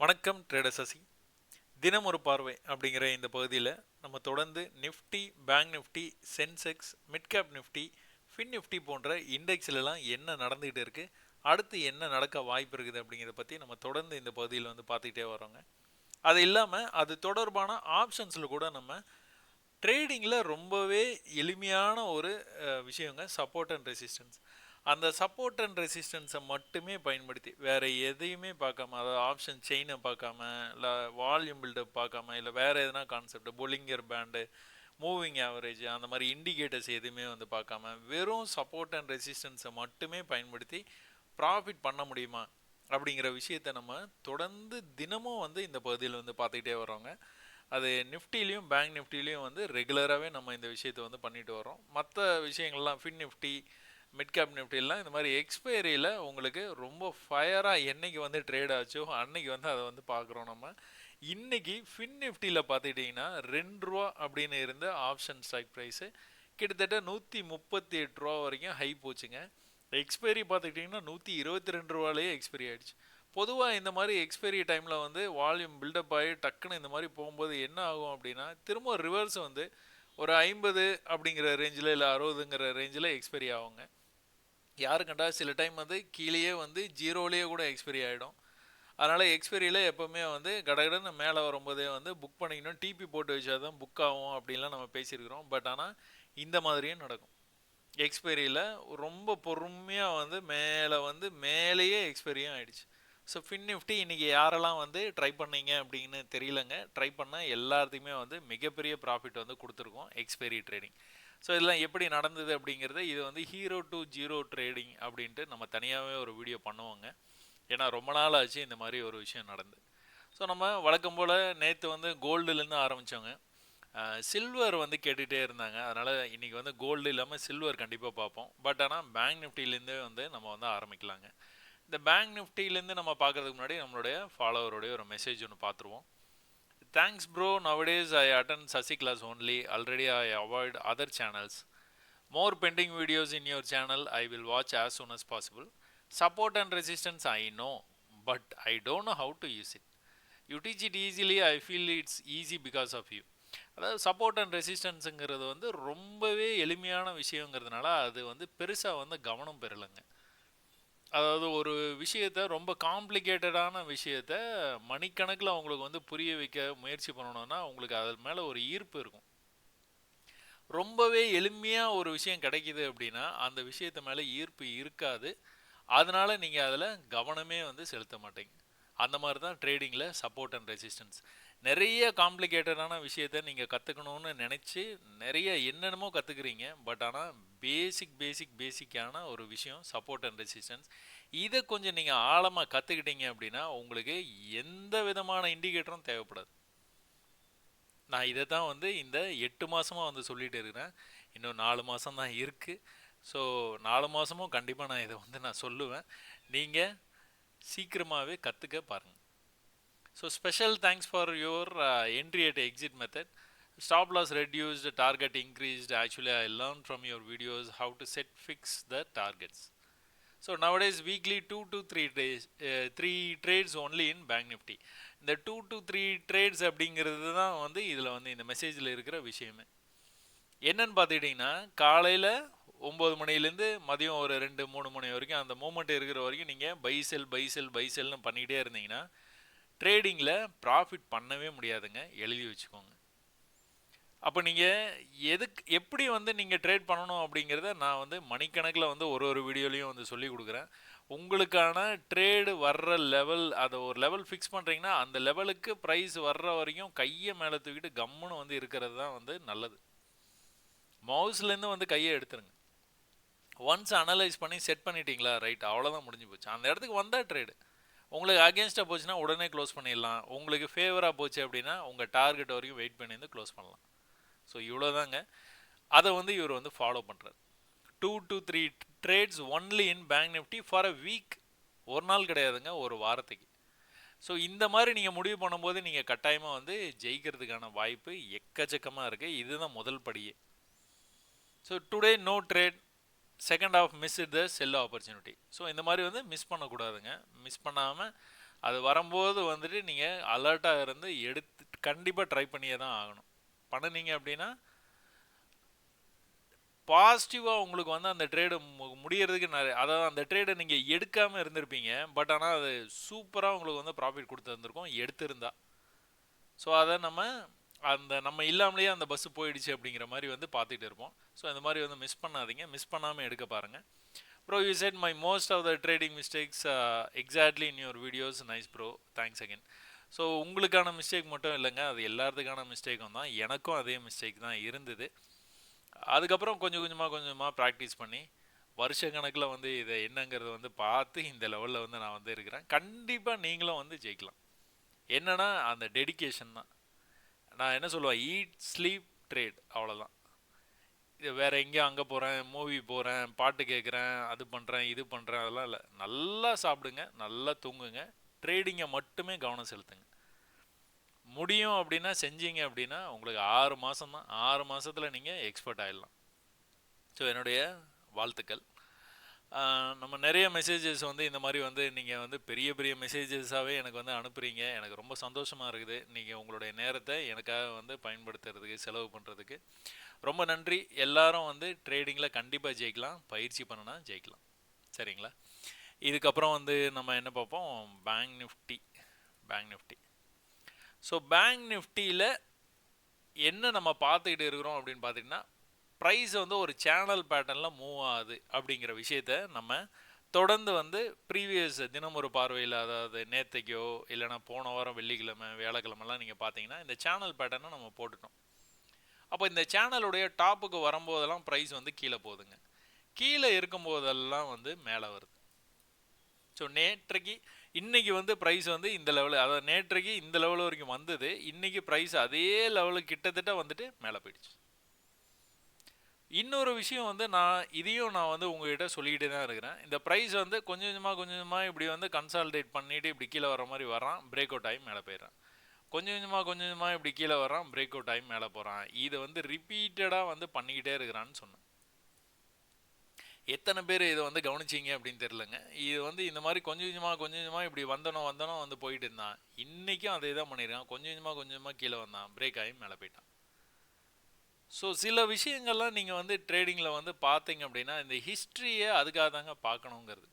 வணக்கம் ட்ரேடர் சசி. தினம் ஒரு பார்வை அப்படிங்கிற இந்த பகுதியில் நம்ம தொடர்ந்து Nifty, bank Nifty, Sensex, mid cap Nifty, fin Nifty போன்ற இண்டெக்ஸ்லலாம் என்ன நடந்துகிட்டு இருக்குது, அடுத்து என்ன நடக்க வாய்ப்பு இருக்குது அப்படிங்கிறத பற்றி நம்ம தொடர்ந்து இந்த பகுதியில் பார்த்துக்கிட்டே வரோங்க. அது இல்லாமல் அது தொடர்பான ஆப்ஷன்ஸில் கூட நம்ம ட்ரேடிங்கில் ரொம்பவே எளிமையான ஒரு விஷயங்க சப்போர்ட் அண்ட் ரெசிஸ்டன்ஸ். அந்த சப்போர்ட் அண்ட் ரெசிஸ்டன்ஸை மட்டுமே பயன்படுத்தி வேறு எதையுமே பார்க்காம, அதாவது ஆப்ஷன் செயினை பார்க்காம, இல்லை வால்யூம் பில்டப் பார்க்காம, இல்லை வேறு எதனா concept Bollinger band, moving average, அந்த மாதிரி இண்டிகேட்டர்ஸ் எதுவுமே பார்க்காம வெறும் சப்போர்ட் அண்ட் ரெசிஸ்டன்ஸை மட்டுமே பயன்படுத்தி ப்ராஃபிட் பண்ண முடியுமா அப்படிங்கிற விஷயத்தை நம்ம தொடர்ந்து தினமும் இந்த பகுதியில் பார்த்துக்கிட்டே வரோங்க. அது நிஃப்டிலையும் பேங்க் நிஃப்டிலையும் ரெகுலராகவே நம்ம இந்த விஷயத்தை பண்ணிட்டு வரோம். மற்ற விஷயங்கள்லாம் ஃபின் நிஃப்டி, மிட் கேப் நிஃப்டிலாம் இந்த மாதிரி எக்ஸ்பைரியில் உங்களுக்கு ரொம்ப ஃபயராக என்னைக்கு ட்ரேட் ஆச்சோ அன்னைக்கு அதை பார்க்குறோம் நம்ம. இன்னைக்கு ஃபின் நிஃப்டியில் பார்த்துக்கிட்டிங்கன்னா ரூ. 2 அப்படின்னு இருந்த ஆப்ஷன் ஸ்ட்ரைக் ப்ரைஸு கிட்டத்தட்ட ரூ. 138 வரைக்கும் ஹை போச்சுங்க. எக்ஸ்பைரி பார்த்துக்கிட்டிங்கன்னா ரூ. 122 எக்ஸ்பைரி ஆகிடுச்சு. பொதுவாக இந்த மாதிரி எக்ஸ்பைரி டைமில் வால்யூம் பில்டப் ஆகி டக்குன்னு இந்த மாதிரி போகும்போது என்ன ஆகும் அப்படின்னா திரும்ப ரிவர்ஸ் ஒரு 50 அப்படிங்கிற ரேஞ்சில் இல்லை 60ங்கிற ரேஞ்சில் எக்ஸ்பைரி ஆகுங்க. யாரு கண்டா சில டைம் கீழேயே ஜீரோலேயே கூட எக்ஸ்பைரி ஆகிடும். அதனால் எக்ஸ்பைரியில் எப்போவுமே கடகடன்னு மேலே வரும்போதே புக் பண்ணிக்கணும், டிபி போட்டு வச்சா தான் புக் ஆகும் அப்படின்லாம் நம்ம பேசியிருக்கிறோம். பட் ஆனால் இந்த மாதிரியும் நடக்கும். எக்ஸ்பைரியில் ரொம்ப பொறுமையாக மேலே மேலேயே எக்ஸ்பைரியும் ஆகிடுச்சு. ஸோ ஃபின் நிஃப்டி இன்றைக்கி யாரெல்லாம் ட்ரை பண்ணீங்க அப்படின்னு தெரியலங்க. ட்ரை பண்ணால் எல்லாத்துக்குமே மிகப்பெரிய ப்ராஃபிட் கொடுத்துருக்கோம் எக்ஸ்பைரி ட்ரேடிங். ஸோ இதெல்லாம் எப்படி நடந்தது அப்படிங்கிறது இது ஹீரோ டு ஜீரோ ட்ரேடிங் அப்படின்ட்டு நம்ம தனியாகவே ஒரு வீடியோ பண்ணுவோங்க. ஏன்னா ரொம்ப நாள் ஆச்சு இந்த மாதிரி ஒரு விஷயம் நடந்து. ஸோ நம்ம வழக்கம் போல் நேற்று கோல்டுலேருந்து ஆரம்பித்தோங்க. சில்வர் கேட்டுகிட்டே இருந்தாங்க. அதனால் இன்றைக்கி கோல்டு இல்லாமல் சில்வர் கண்டிப்பாக பார்ப்போம். பட் ஆனால் பேங்க் நிஃப்டிலேருந்தே நம்ம ஆரம்பிக்கலாங்க. இந்த பேங்க் நிஃப்டிலேருந்து நம்ம பார்க்குறதுக்கு முன்னாடி நம்மளுடைய ஃபாலோவருடைய ஒரு மெசேஜ் ஒன்று பார்த்துருவோம். Thanks bro, nowadays I attend Sasi class only. Already I avoid other channels. More pending videos in your channel I will watch as soon as possible. Support and resistance I know, but I don't know how to use it. You teach it easily. I feel it's easy because of you. அதாவது support and ரெசிஸ்டன்ஸுங்கிறது ரொம்பவே எளிமையான விஷயங்கிறதுனால அது பெருசாக கவனம் பெறலைங்க. அதாவது ஒரு விஷயத்த ரொம்ப காம்ப்ளிகேட்டடான விஷயத்த மணிக்கணக்கில் அவங்களுக்கு புரிய வைக்க முயற்சி பண்ணணும்னா உங்களுக்கு அது மேலே ஒரு ஈர்ப்பு இருக்கும். ரொம்பவே எளிமையாக ஒரு விஷயம் கிடைக்கிது அப்படின்னா அந்த விஷயத்த மேலே ஈர்ப்பு இருக்காது. அதனால நீங்கள் அதில் கவனமே செலுத்த மாட்டீங்க. அந்த மாதிரி தான் ட்ரேடிங்கில் சப்போர்ட் அண்ட் ரெசிஸ்டன்ஸ். நிறைய காம்ப்ளிகேட்டடான விஷயத்த நீங்கள் கற்றுக்கணும்னு நினச்சி நிறைய என்னென்னமோ கற்றுக்குறீங்க. பட் ஆனால் பேசிக்கான ஒரு விஷயம் சப்போர்ட் அண்ட் ரெசிஸ்டன்ஸ். இதை கொஞ்சம் நீங்கள் ஆழமாக கற்றுக்கிட்டீங்க அப்படின்னா உங்களுக்கு எந்த விதமான இண்டிகேட்டரும் தேவைப்படாது. நான் இதை தான் இந்த 8 மாதமாக சொல்லிகிட்டு இருக்கிறேன். இன்னும் 4 மாதம் தான் இருக்குது. ஸோ 4 மாதமும் கண்டிப்பாக நான் இதை நான் சொல்லுவேன். நீங்கள் சீக்கிரமாகவே கற்றுக்க பாருங்கள். So special thanks for your entry at exit method. Stop loss reduced, target increased. Actually, I learned from your videos how to fix the targets. So nowadays weekly 2 to 3 days, 3 trades only in Bank Nifty. இந்த 2 to 3 trades அப்படிங்கிறது தான் இதில் இந்த மெசேஜில் இருக்கிற விஷயமே. என்னன்னு பார்த்துக்கிட்டிங்கன்னா காலையில் 9 மணிலேருந்து மதியம் ஒரு 2-3 மணி வரைக்கும் அந்த மூமெண்ட் இருக்கிற வரைக்கும் நீங்கள் பை செல்னு பண்ணிக்கிட்டே இருந்தீங்கன்னா ட்ரேடிங்கில் ப்ராஃபிட் பண்ணவே முடியாதுங்க. எழுதி வச்சுக்கோங்க. அப்போ நீங்கள் எப்படி நீங்கள் ட்ரேட் பண்ணணும் அப்படிங்கிறத நான் மணிக்கணக்கில் ஒரு வீடியோலையும் சொல்லி கொடுக்குறேன். உங்களுக்கான ட்ரேடு வர்ற லெவல், அதை ஒரு லெவல் ஃபிக்ஸ் பண்ணுறீங்கன்னா அந்த லெவலுக்கு ப்ரைஸ் வர்ற வரைக்கும் கையை மேலே தூக்கிட்டு கம்முன்னு இருக்கிறது தான் நல்லது. மவுஸ்லேருந்து கையை எடுத்துருங்க. ஒன்ஸ் அனலைஸ் பண்ணி செட் பண்ணிட்டீங்களா, ரைட், அவ்வளோதான், முடிஞ்சு போச்சு. அந்த இடத்துக்கு வந்தால் ட்ரேடு உங்களுக்கு அகேன்ஸ்டாக போச்சுன்னா உடனே க்ளோஸ் பண்ணிடலாம். உங்களுக்கு ஃபேவராக போச்சு அப்படின்னா உங்கள் டார்கெட் வரைக்கும் வெயிட் பண்ணி க்ளோஸ் பண்ணலாம். ஸோ இவ்வளோதாங்க. அதை இவர் ஃபாலோ பண்ணுறாரு. 2 to 3 trades only in bank Nifty for a week. ஒரு நாள் கிடையாதுங்க, ஒரு வாரத்துக்கு. ஸோ இந்த மாதிரி நீங்கள் முடிவு பண்ணும்போது நீங்கள் கட்டாயமாக ஜெயிக்கிறதுக்கான வாய்ப்பு எக்கச்சக்கமாக இருக்குது. இதுதான் முதல் படியே. So today no trade, second of miss the sell opportunity. So இந்த மாதிரி மிஸ் பண்ணக்கூடாதுங்க. மிஸ் பண்ணாமல் அது வரும்போது வந்துட்டு நீங்கள் அலர்ட்டாக இருந்து எடுத்து கண்டிப்பாக ட்ரை பண்ணியே தான் ஆகணும். பண்ணுனீங்க அப்படின்னா பாசிட்டிவாக உங்களுக்கு வந்து அந்த ட்ரேடு முடியறதுக்கு அதாவது அந்த ட்ரேடை நீங்கள் எடுக்காமல் இருந்திருப்பீங்க. பட் ஆனால் அது சூப்பராக உங்களுக்கு வந்து ப்ராஃபிட் கொடுத்துருந்துருக்கோம் எடுத்திருந்தா. ஸோ அதை நம்ம இல்லாமலேயே அந்த பஸ்ஸு போயிடுச்சு அப்படிங்கிற மாதிரி வந்து பார்த்துட்டு இருப்போம். ஸோ இந்த மாதிரி வந்து மிஸ் பண்ணாதீங்க. மிஸ் பண்ணாமல் எடுக்க பாருங்கள். Bro, you said my most of the trading mistakes exactly in your videos. Nice bro, thanks again. So உங்களுக்கான மிஸ்டேக் மட்டும் இல்லைங்க, அது எல்லாத்துக்கான மிஸ்டேக்கும் தான். எனக்கும் அதே மிஸ்டேக் தான் இருந்தது. அதுக்கப்புறம் கொஞ்சம் கொஞ்சமாக ப்ராக்டிஸ் பண்ணி வருஷக்கணக்கில் வந்து இதை என்னங்கிறத வந்து பார்த்து இந்த லெவலில் வந்து நான் வந்து இருக்கிறேன். கண்டிப்பாக நீங்களும் வந்து ஜெயிக்கலாம். என்னன்னா அந்த டெடிக்கேஷன் தான். நான் என்ன சொல்லுவேன், ஈட் ஸ்லீப் ட்ரேட், அவ்வளோதான். இது வேறு எங்கேயும் அங்கே போகிறேன், மூவி போகிறேன், பாட்டு கேட்குறேன், அது பண்ணுறேன், இது பண்ணுறேன், அதெல்லாம் இல்லை. நல்லா சாப்பிடுங்க, நல்லா தூங்குங்க, ட்ரேடிங்கை மட்டுமே கவனம் செலுத்துங்க. முடியும் அப்படின்னா செஞ்சீங்க அப்படின்னா உங்களுக்கு 6 மாதம் தான். 6 மாதத்தில் நீங்கள் எக்ஸ்பர்ட் ஆகிடலாம். ஸோ என்னுடைய வாழ்த்துக்கள். நம்ம நிறைய மெசேஜஸ் வந்து இந்த மாதிரி வந்து நீங்கள் வந்து பெரிய பெரிய மெசேஜஸாகவே எனக்கு வந்து அனுப்புகிறீங்க. எனக்கு ரொம்ப சந்தோஷமாக இருக்குது. நீங்கள் உங்களுடைய நேரத்தை எனக்காக வந்து பயன்படுத்துறதுக்கு, செலவு பண்ணுறதுக்கு ரொம்ப நன்றி. எல்லாரும் வந்து ட்ரேடிங்கில் கண்டிப்பாக ஜெயிக்கலாம். பயிற்சி பண்ணினா ஜெயிக்கலாம். சரிங்களா? இதுக்கப்புறம் வந்து நம்ம என்ன பார்ப்போம், பேங்க் நிஃப்டி. ஸோ பேங்க் நிஃப்டியில் என்ன நம்ம பார்த்துக்கிட்டு இருக்கிறோம் அப்படின்னு பார்த்தீங்கன்னா, ப்ரைஸ் வந்து ஒரு சேனல் பேட்டர்னில் மூவ் ஆகுது அப்படிங்கிற விஷயத்த நம்ம தொடர்ந்து வந்து ப்ரீவியஸ் தினம் ஒரு பார்வையில், அதாவது நேற்றைக்கோ இல்லைனா போன வாரம் வெள்ளிக்கிழமை வியாழக்கிழமெல்லாம் நீங்கள் பார்த்தீங்கன்னா இந்த சேனல் பேட்டர்னை நம்ம போட்டுட்டோம். அப்போ இந்த சேனலுடைய டாப்புக்கு வரும்போதெல்லாம் ப்ரைஸ் வந்து கீழே போகுதுங்க. கீழே இருக்கும்போதெல்லாம் வந்து மேலே வருது. ஸோ இன்னைக்கு வந்து ப்ரைஸ் வந்து இந்த லெவலு, அதாவது நேற்றைக்கு இந்த லெவல் வரைக்கும் வந்தது. இன்னைக்கு ப்ரைஸ் அதே லெவலுக்கு கிட்டத்தட்ட வந்துட்டு மேலே போயிடுச்சு. இன்னொரு விஷயம் வந்து இதையும் நான் வந்து உங்ககிட்ட சொல்லிக்கிட்டே தான் இருக்கிறேன். இந்த ப்ரைஸ் வந்து கொஞ்சம் கொஞ்சமாக இப்படி வந்து கன்சால்டேட் பண்ணிவிட்டு இப்படி கீழே வர மாதிரி வரான், பிரேக் அவுட் ஆகி மேலே போயிடுறான். கொஞ்சம் கொஞ்சமாக இப்படி கீழே வரான், பிரேக் அவுட் ஆகி மேலே போகிறான். இதை வந்து ரிப்பீட்டடாக வந்து பண்ணிக்கிட்டே இருக்கிறான்னு சொன்னேன். எத்தனை பேர் இதை வந்து கவனிச்சிங்க அப்படின்னு தெரிலங்க. இது வந்து இந்த மாதிரி கொஞ்சம் கொஞ்சமாக இப்படி வந்தனோ வந்து போயிட்டு இருந்தான். இன்றைக்கும் அதே தான் பண்ணியிருக்கான். கொஞ்சம் கொஞ்சமாக கீழே வந்தான், பிரேக் ஆகி மேலே போயிட்டான். ஸோ சில விஷயங்கள்லாம் நீங்கள் வந்து ட்ரேடிங்கில் வந்து பார்த்தீங்க அப்படின்னா இந்த ஹிஸ்ட்ரியை அதுக்காக தாங்க பார்க்கணுங்கிறது.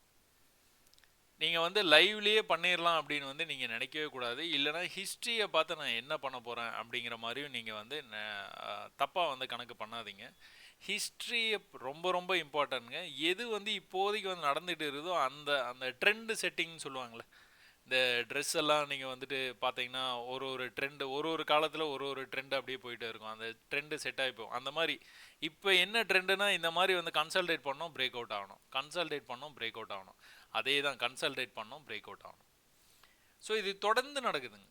நீங்கள் வந்து லைவ்லேயே பண்ணிடலாம் அப்படின்னு வந்து நீங்கள் நினைக்கவே கூடாது. இல்லைனா ஹிஸ்ட்ரியை பார்த்து நான் என்ன பண்ண போகிறேன் அப்படிங்கிற மாதிரியும் நீங்கள் வந்து தப்பாக வந்து கணக்கு பண்ணாதீங்க. ஹிஸ்ட்ரி ரொம்ப ரொம்ப இம்பார்ட்டன்ட்ங்க. எது வந்து இப்போதைக்கு வந்து நடந்துகிட்டு இருக்குதோ அந்த அந்த ட்ரெண்டு செட்டிங்னு சொல்லுவாங்களே, இந்த ட்ரெஸ் எல்லாம் நீங்கள் வந்துட்டு பார்த்தீங்கன்னா ஒரு ட்ரெண்டு ஒரு காலத்தில் ஒரு ட்ரெண்டு அப்படியே போயிட்டே இருக்கும். அந்த ட்ரெண்டு செட் ஆகிப்போம். அந்த மாதிரி இப்போ என்ன ட்ரெண்டுனா இந்த மாதிரி வந்து கன்சல்டேட் பண்ணோம், பிரேக் அவுட் ஆகணும், கன்சல்டேட் பண்ணோம், பிரேக் அவுட் ஆகணும், அதே தான் கன்சல்டேட் பண்ணோம், பிரேக் அவுட் ஆகணும். ஸோ இது தொடர்ந்து நடக்குதுங்க.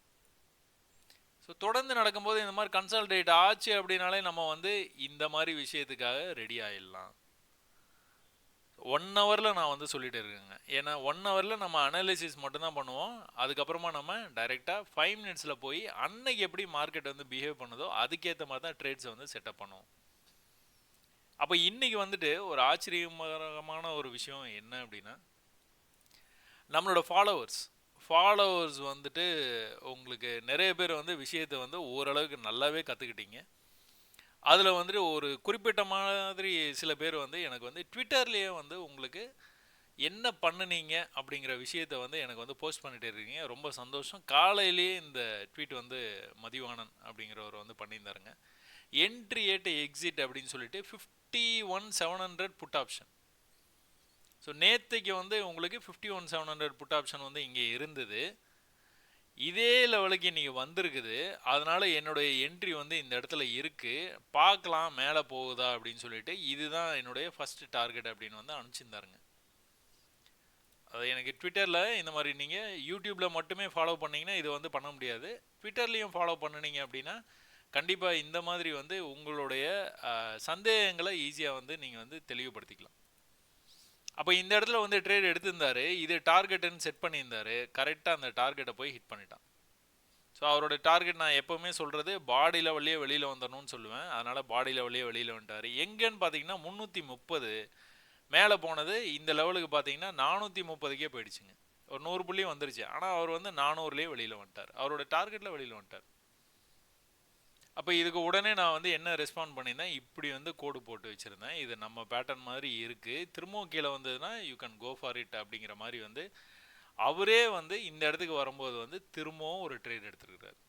ஸோ தொடர்ந்து நடக்கும்போது இந்த மாதிரி கன்சல்டேட் ஆச்சு அப்படின்னாலே நம்ம வந்து இந்த மாதிரி விஷயத்துக்காக ரெடி ஆகிடலாம். 1 ஹவரில் நான் வந்து சொல்லிட்டு இருக்கேங்க. ஏன்னா 1 ஹவரில் நம்ம அனாலிசிஸ் மட்டும்தான் பண்ணுவோம். அதுக்கப்புறமா நம்ம டைரெக்டாக 5 மினிட்ஸில் போய் அன்னைக்கு எப்படி மார்க்கெட் வந்து பிஹேவ் பண்ணுதோ அதுக்கேற்ற மாதிரி தான் ட்ரேட்ஸை வந்து செட்டப் பண்ணுவோம். அப்போ இன்றைக்கி வந்துட்டு ஒரு ஆச்சரியமான ஒரு விஷயம் என்ன அப்படின்னா, நம்மளோட ஃபாலோவர்ஸ் வந்துட்டு உங்களுக்கு நிறைய பேர் வந்து விஷயத்தை வந்து ஓரளவுக்கு நல்லாவே கற்றுக்கிட்டீங்க. அதில் வந்துட்டு ஒரு குறிப்பிட்ட மாதிரி சில பேர் வந்து எனக்கு வந்து ட்விட்டர்லேயே வந்து உங்களுக்கு என்ன பண்ணுனீங்க அப்படிங்கிற விஷயத்தை வந்து எனக்கு வந்து போஸ்ட் பண்ணிகிட்டே இருக்கீங்க. ரொம்ப சந்தோஷம். காலையிலேயே இந்த ட்வீட் வந்து மதிவாணன் அப்படிங்கிறவர் வந்து பண்ணியிருந்தாருங்க. என்ட்ரி ஏட் எக்ஸிட் அப்படின்னு சொல்லிட்டு 51,700 புட் ஆப்ஷன். ஸோ நேற்றுக்கு வந்து உங்களுக்கு 51,700 புட் ஆப்ஷன் வந்து இங்கே இருந்தது. இதே லெவலுக்கு இன்றைக்கி வந்திருக்குது. அதனால் என்னுடைய என்ட்ரி வந்து இந்த இடத்துல இருக்குது, பார்க்கலாம் மேலே போகுதா அப்படின்னு சொல்லிட்டு. இதுதான் என்னுடைய ஃபஸ்ட்டு டார்கெட் அப்படின்னு வந்து அனுப்பிச்சிருந்தாருங்க. அது எனக்கு ட்விட்டரில் இந்த மாதிரி நீங்கள் யூடியூப்பில் மட்டுமே ஃபாலோ பண்ணிங்கன்னா இது வந்து பண்ண முடியாது. ட்விட்டர்லேயும் ஃபாலோ பண்ணினீங்க அப்படின்னா கண்டிப்பாக இந்த மாதிரி வந்து உங்களுடைய சந்தேகங்களை ஈஸியாக வந்து நீங்கள் வந்து தெளிவுபடுத்திக்கலாம். அப்போ இந்த இடத்துல வந்து ட்ரேட் எடுத்திருந்தாரு, இது டார்கெட்டுன்னு செட் பண்ணியிருந்தாரு, கரெக்டாக அந்த டார்கெட்டை போய் ஹிட் பண்ணிட்டான். ஸோ அவரோட டார்கெட் நான் எப்போவுமே சொல்கிறது பாடி லெவல்லையே வெளியில் வந்துடணும்னு சொல்லுவேன். அதனால் பாடி லெவல்லையே வெளியில் வந்துட்டார். எங்கேன்னு பார்த்தீங்கன்னா 330 மேலே போனது இந்த லெவலுக்கு பார்த்தீங்கன்னா 430க்கே போயிடுச்சுங்க. ஒரு 100 புள்ளி வந்துருச்சு. ஆனால் அவர் வந்து 400லேயே வெளியில் வந்துட்டார், அவரோட டார்கெட்டில் வெளியில் வந்துட்டார். அப்போ இதுக்கு உடனே நான் வந்து என்ன ரெஸ்பாண்ட் பண்ணியிருந்தேன், இப்படி வந்து கோடு போட்டு வச்சுருந்தேன், இது நம்ம பேட்டர்ன் மாதிரி இருக்குது, திரும்பவும் கீழே வந்ததுன்னா you can go for it அப்படிங்கிற மாதிரி வந்து அவரே வந்து இந்த இடத்துக்கு வரும்போது வந்து திரும்பவும் ஒரு ட்ரேட் எடுத்துருக்கிறார்.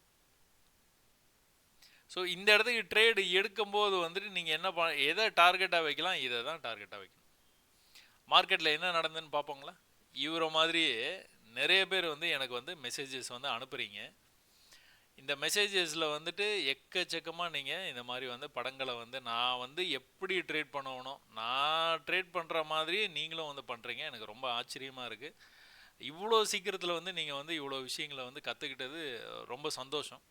ஸோ இந்த இடத்துக்கு ட்ரேடு எடுக்கும்போது வந்துட்டு நீங்கள் என்ன எதை டார்கெட்டாக வைக்கலாம், இதை தான் டார்கெட்டாக வைக்கணும். மார்க்கெட்டில் என்ன நடந்ததுன்னு பார்ப்போங்களா? இவரை மாதிரியே நிறைய பேர் வந்து எனக்கு வந்து மெசேஜஸ் வந்து அனுப்புகிறீங்க. இந்த மெசேஜஸில் வந்துட்டு எக்கச்சக்கமாக நீங்கள் இந்த மாதிரி வந்து படங்களை வந்து நான் வந்து எப்படி ட்ரேட் பண்ணணும், நான் ட்ரேட் பண்ணுற மாதிரி நீங்களும் வந்து பண்ணுறீங்க. எனக்கு ரொம்ப ஆச்சரியமாக இருக்குது. இவ்வளோ சீக்கிரத்தில் வந்து நீங்கள் வந்து இவ்வளோ விஷயங்களை வந்து கற்றுக்கிட்டது ரொம்ப சந்தோஷம்,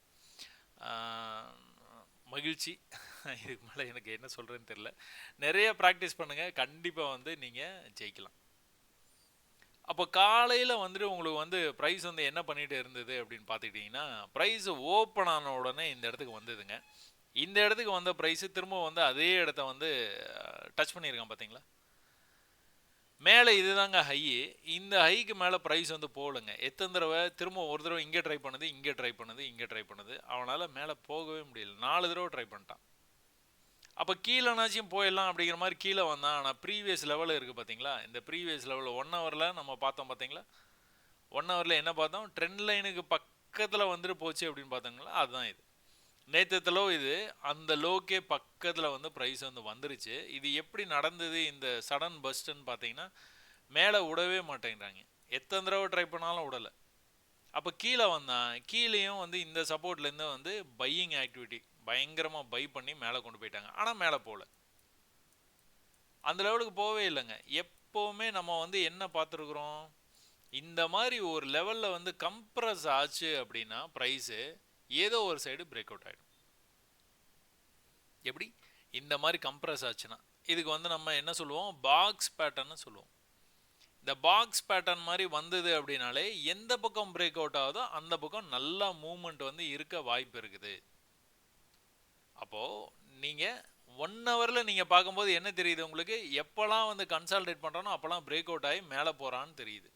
மகிழ்ச்சி. இதுக்கு மேலே எனக்கு என்ன சொல்கிறேன்னு தெரில. நிறைய ப்ராக்டிஸ் பண்ணுங்கள், கண்டிப்பாக வந்து நீங்கள் ஜெயிக்கலாம். அப்போ காலையில் வந்துட்டு உங்களுக்கு வந்து ப்ரைஸ் வந்து என்ன பண்ணிகிட்டு இருந்தது அப்படின்னு பார்த்துக்கிட்டிங்கன்னா, ப்ரைஸ் ஓப்பன் ஆன உடனே இந்த இடத்துக்கு வந்ததுங்க. இந்த இடத்துக்கு வந்த ப்ரைஸு திரும்ப வந்து அதே இடத்த வந்து டச் பண்ணியிருக்கேன் பார்த்தீங்களா? மேலே இதுதாங்க ஹை. இந்த ஹைக்கு மேலே ப்ரைஸ் வந்து போகலைங்க. எத்தனை தடவை திரும்ப ஒரு தடவை இங்கே ட்ரை பண்ணுது, இங்கே ட்ரை பண்ணுது, இங்கே ட்ரை பண்ணுது, அவனால் மேலே போகவே முடியல. 4 தடவை ட்ரை பண்ணிட்டான். அப்போ கீழேனாச்சும் போயிடலாம் அப்படிங்கிற மாதிரி கீழே வந்தான். ஆனால் ப்ரீவியஸ் லெவலில் இருக்குது பார்த்தீங்களா, இந்த ப்ரீவியஸ் லெவலில் 1 ஹவரில் நம்ம பார்த்தோம் பார்த்தீங்களா, 1 ஹவரில் என்ன பார்த்தோம், ட்ரெண்ட் லைனுக்கு பக்கத்தில் வந்துட்டு போச்சு அப்படின்னு பார்த்தோங்களா, அதுதான் இது. நேற்று லோ இது, அந்த லோக்கே பக்கத்தில் வந்து ப்ரைஸ் வந்து வந்துருச்சு. இது எப்படி நடந்தது இந்த சடன் பஸ்ட்டுன்னு பார்த்தீங்கன்னா, மேலே விடவே மாட்டேங்கிறாங்க, எத்தனை தடவை ட்ரை பண்ணாலும் விடலை. அப்போ கீழே வந்தான், கீழேயும் வந்து இந்த சப்போர்ட்லேருந்து வந்து பையிங் ஆக்டிவிட்டி பயங்கரமாக பை பண்ணி மேலே கொண்டு போயிட்டாங்க. ஆனால் மேலே போகல, அந்த லெவலுக்கு போகவே இல்லைங்க. எப்போவுமே நம்ம வந்து என்ன பார்த்துருக்குறோம், இந்த மாதிரி ஒரு லெவலில் வந்து கம்ப்ரஸ் ஆச்சு அப்படின்னா ப்ரைஸு ஏதோ ஒரு சைடு பிரேக் அவுட் ஆகிடும். எப்படி இந்த மாதிரி கம்ப்ரஸ் ஆச்சுன்னா இதுக்கு வந்து நம்ம என்ன சொல்லுவோம், பாக்ஸ் பேட்டர்ன்னு சொல்லுவோம். இந்த பாக்ஸ் பேட்டர்ன் மாதிரி வந்தது அப்படின்னாலே எந்த பக்கம் பிரேக் அவுட் ஆகுதோ அந்த பக்கம் நல்லா மூவ்மெண்ட் வந்து இருக்க வாய்ப்பு இருக்குது. அப்போது நீங்கள் 1 ஹவரில் நீங்கள் பார்க்கும்போது என்ன தெரியுது உங்களுக்கு, எப்போல்லாம் வந்து கன்சால்டேட் பண்ணுறோனோ அப்போல்லாம் பிரேக் அவுட் ஆகி மேலே போகிறான்னு தெரியுது.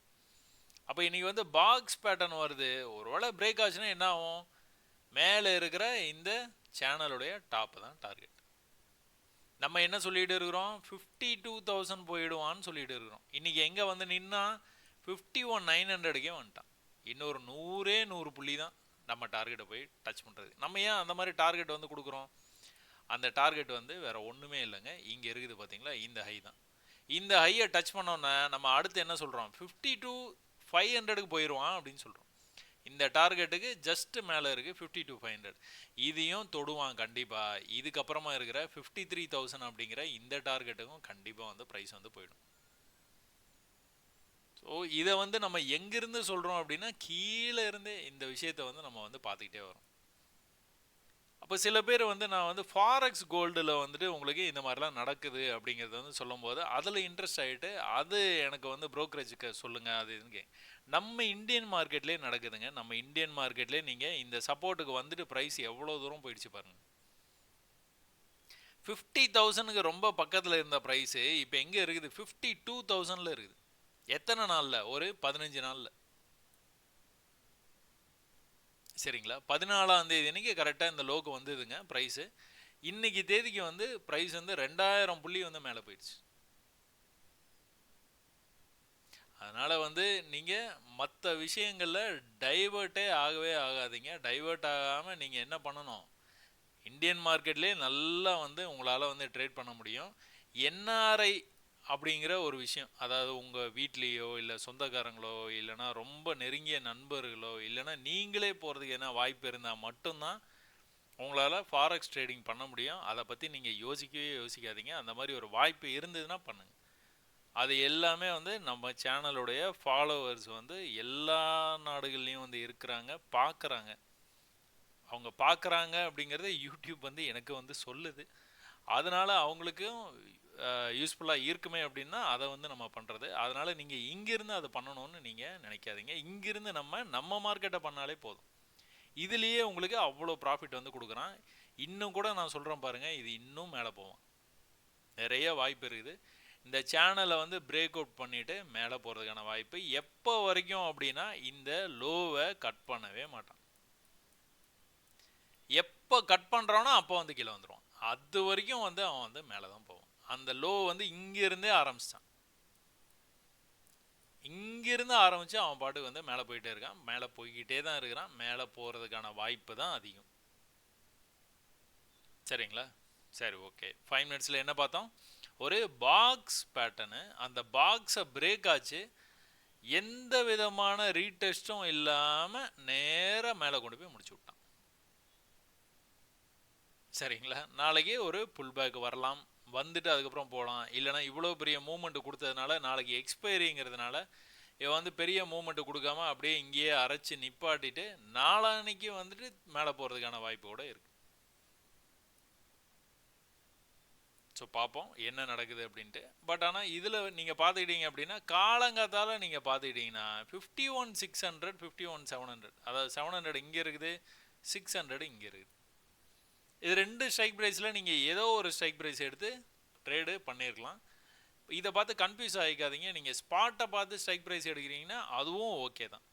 அப்போ இன்றைக்கி வந்து பாக்ஸ் பேட்டர்ன் வருது, ஒரு வேளை பிரேக் ஆச்சுன்னா என்ன ஆகும், மேலே இருக்கிற இந்த சேனலுடைய டாப்பு தான் டார்கெட். நம்ம என்ன சொல்லிட்டு இருக்கிறோம், 52,000 போயிடுவான்னு சொல்லிட்டு இருக்கிறோம். இன்றைக்கி எங்கே வந்து நின்னா 51,900க்கே வந்துட்டான். இன்னொரு 100 புள்ளி தான் நம்ம டார்கெட்டை போய் டச் பண்ணுறது. நம்ம ஏன் அந்த மாதிரி டார்கெட் வந்து கொடுக்குறோம், அந்த டார்கெட் வந்து வேறு ஒன்றுமே இல்லைங்க, இங்கே இருக்குது பார்த்தீங்களா, இந்த ஹை தான். இந்த ஹையை டச் பண்ணோன்னே நம்ம அடுத்து என்ன சொல்கிறோம், 52,500க்கு போயிடுவான் அப்படின்னு சொல்கிறோம். இந்த டார்கெட்டுக்கு ஜஸ்ட் மேலே இருக்குது 52,500, இதையும் தொடுவான் கண்டிப்பாக. இதுக்கப்புறமா இருக்கிற 53,000 அப்படிங்கிற இந்த டார்கெட்டுக்கும் கண்டிப்பாக வந்து ப்ரைஸ் வந்து போயிடும். ஸோ இதை வந்து நம்ம எங்கேருந்து சொல்கிறோம் அப்படின்னா, கீழே இருந்து இந்த விஷயத்தை வந்து நம்ம வந்து பார்த்துக்கிட்டே வரோம். அப்போ சில பேர் வந்து நான் வந்து ஃபாரெக்ஸ் கோல்டில் வந்துட்டு உங்களுக்கு இந்த மாதிரிலாம் நடக்குது அப்படிங்கிறது வந்து சொல்லும்போது அதில் இன்ட்ரெஸ்ட் ஆகிட்டு, அது எனக்கு வந்து ப்ரோக்கரேஜுக்கு சொல்லுங்கள் அது இதுன்னு நம்ம இந்தியன் மார்க்கெட்லேயே நடக்குதுங்க. நம்ம இந்தியன் மார்க்கெட்லேயே நீங்கள் இந்த சப்போர்ட்டுக்கு வந்துட்டு ப்ரைஸ் எவ்வளோ தூரம் போயிடுச்சு பாருங்கள். 50,000க்கு ரொம்ப பக்கத்தில் இருந்த ப்ரைஸு இப்போ எங்கே இருக்குது, 52,000ல் இருக்குது. எத்தனை நாளில், ஒரு 15 நாளில். சரிங்களா, 14ஆம் தேதி அன்றைக்கி கரெக்டாக இந்த லோக்கு வந்ததுங்க ப்ரைஸு. இன்றைக்கி தேதிக்கு வந்து ப்ரைஸ் வந்து 2000 புள்ளி வந்து மேலே போயிடுச்சு. அதனால் வந்து நீங்கள் மற்ற விஷயங்களில் டைவர்ட்டே ஆகவே ஆகாதீங்க. டைவர்ட் ஆகாமல் நீங்கள் என்ன பண்ணணும், இந்தியன் மார்க்கெட்லேயே நல்லா வந்து உங்களால் வந்து ட்ரேட் பண்ண முடியும். என்ஆர்ஐ அப்படிங்கிற ஒரு விஷயம், அதாவது உங்கள் வீட்லேயோ இல்லை சொந்தக்காரங்களோ இல்லைனா ரொம்ப நெருங்கிய நண்பர்களோ இல்லைனா நீங்களே போகிறதுக்கு என்ன வாய்ப்பு இருந்தால் மட்டும்தான் உங்களால் ஃபாரெக்ஸ் ட்ரேடிங் பண்ண முடியும். அதை பற்றி நீங்கள் யோசிக்கவே யோசிக்காதீங்க. அந்த மாதிரி ஒரு வாய்ப்பு இருந்ததுன்னா பண்ணுங்கள். அது எல்லாமே வந்து நம்ம சேனலுடைய ஃபாலோவர்ஸ் வந்து எல்லா நாடுகள்லேயும் வந்து இருக்கிறாங்க, பார்க்குறாங்க. அவங்க பார்க்குறாங்க அப்படிங்கிறத யூடியூப் வந்து எனக்கு வந்து சொல்லுது. அதனால் அவங்களுக்கும் யூஸ்ஃபுல்லாக இருக்குமே அப்படின்னா அதை வந்து நம்ம பண்ணுறது. அதனால் நீங்கள் இங்கேருந்து அதை பண்ணணும்னு நீங்கள் நினைக்காதீங்க. இங்கேருந்து நம்ம மார்க்கெட்டை பண்ணாலே போதும். இதுலேயே உங்களுக்கு அவ்வளோ ப்ராஃபிட் வந்து கொடுக்குறான். இன்னும் கூட நான் சொல்கிறேன் பாருங்கள், இது இன்னும் மேலே போவோம், நிறைய வாய்ப்பு இருக்குது. இந்த சேனலை வந்து பிரேக் அவுட் பண்ணிவிட்டு மேலே போகிறதுக்கான வாய்ப்பு. எப்போ வரைக்கும் அப்படின்னா இந்த லோவை கட் பண்ணவே மாட்டான். எப்போ கட் பண்ணுறானோ அப்போ வந்து கீழே வந்துடுவான். அது வரைக்கும் வந்து அவன் வந்து மேலே தான் போவான். அந்த லோ வந்து இங்கேருந்தே ஆரம்பிச்சிட்டான். இங்கிருந்து ஆரம்பித்து அவன் பாட்டுக்கு வந்து மேலே போயிட்டே இருக்கான். மேலே போய்கிட்டே தான் இருக்கிறான். மேலே போகிறதுக்கான வாய்ப்பு தான் அதிகம். சரிங்களா? சரி, ஓகே. 5 மினிட்ஸில் என்ன பார்த்தோம்? ஒரு பாக்ஸ் பேட்டர்னு. அந்த பாக்ஸை பிரேக் ஆச்சு. எந்த விதமான ரீடெஸ்ட்டும் இல்லாமல் நேராக மேலே கொண்டு போய் முடிச்சு விட்டான். சரிங்களா? நாளைக்கு ஒரு புல் பேக் வரலாம், வந்துட்டு அதுக்கப்புறம் போகலாம். இல்லைனா இவ்வளோ பெரிய மூமெண்ட் கொடுத்ததுனால நாளைக்கு எக்ஸ்பைரிங்கிறதுனால இவன் வந்து பெரிய மூமெண்ட் கொடுக்காம அப்படியே இங்கேயே அரைச்சி நிப்பாட்டிட்டு நாளான்னைக்கு வந்துட்டு மேலே போகிறதுக்கான வாய்ப்பு கூட இருக்குது. ஸோ பார்ப்போம் என்ன நடக்குது அப்படின்ட்டு. பட் ஆனால் இதில் நீங்கள் பார்த்துக்கிட்டீங்க அப்படின்னா காலங்காத்தால் நீங்கள் பார்த்துக்கிட்டிங்கன்னா 51,600 51,700, அதாவது 700 இங்கே இருக்குது, 600 இங்கே இருக்குது. இது 2 ஸ்ட்ரைக் ப்ரைஸில் நீங்கள் ஏதோ ஒரு ஸ்ட்ரைக் ப்ரைஸ் எடுத்து ட்ரேடு பண்ணியிருக்கலாம். இதை பார்த்து கன்ஃபியூஸ் ஆகிக்காதீங்க. நீங்கள் ஸ்பாட்டை பார்த்து ஸ்ட்ரைக் ப்ரைஸ் எடுக்கிறீங்கன்னா அதுவும் ஓகே தான்.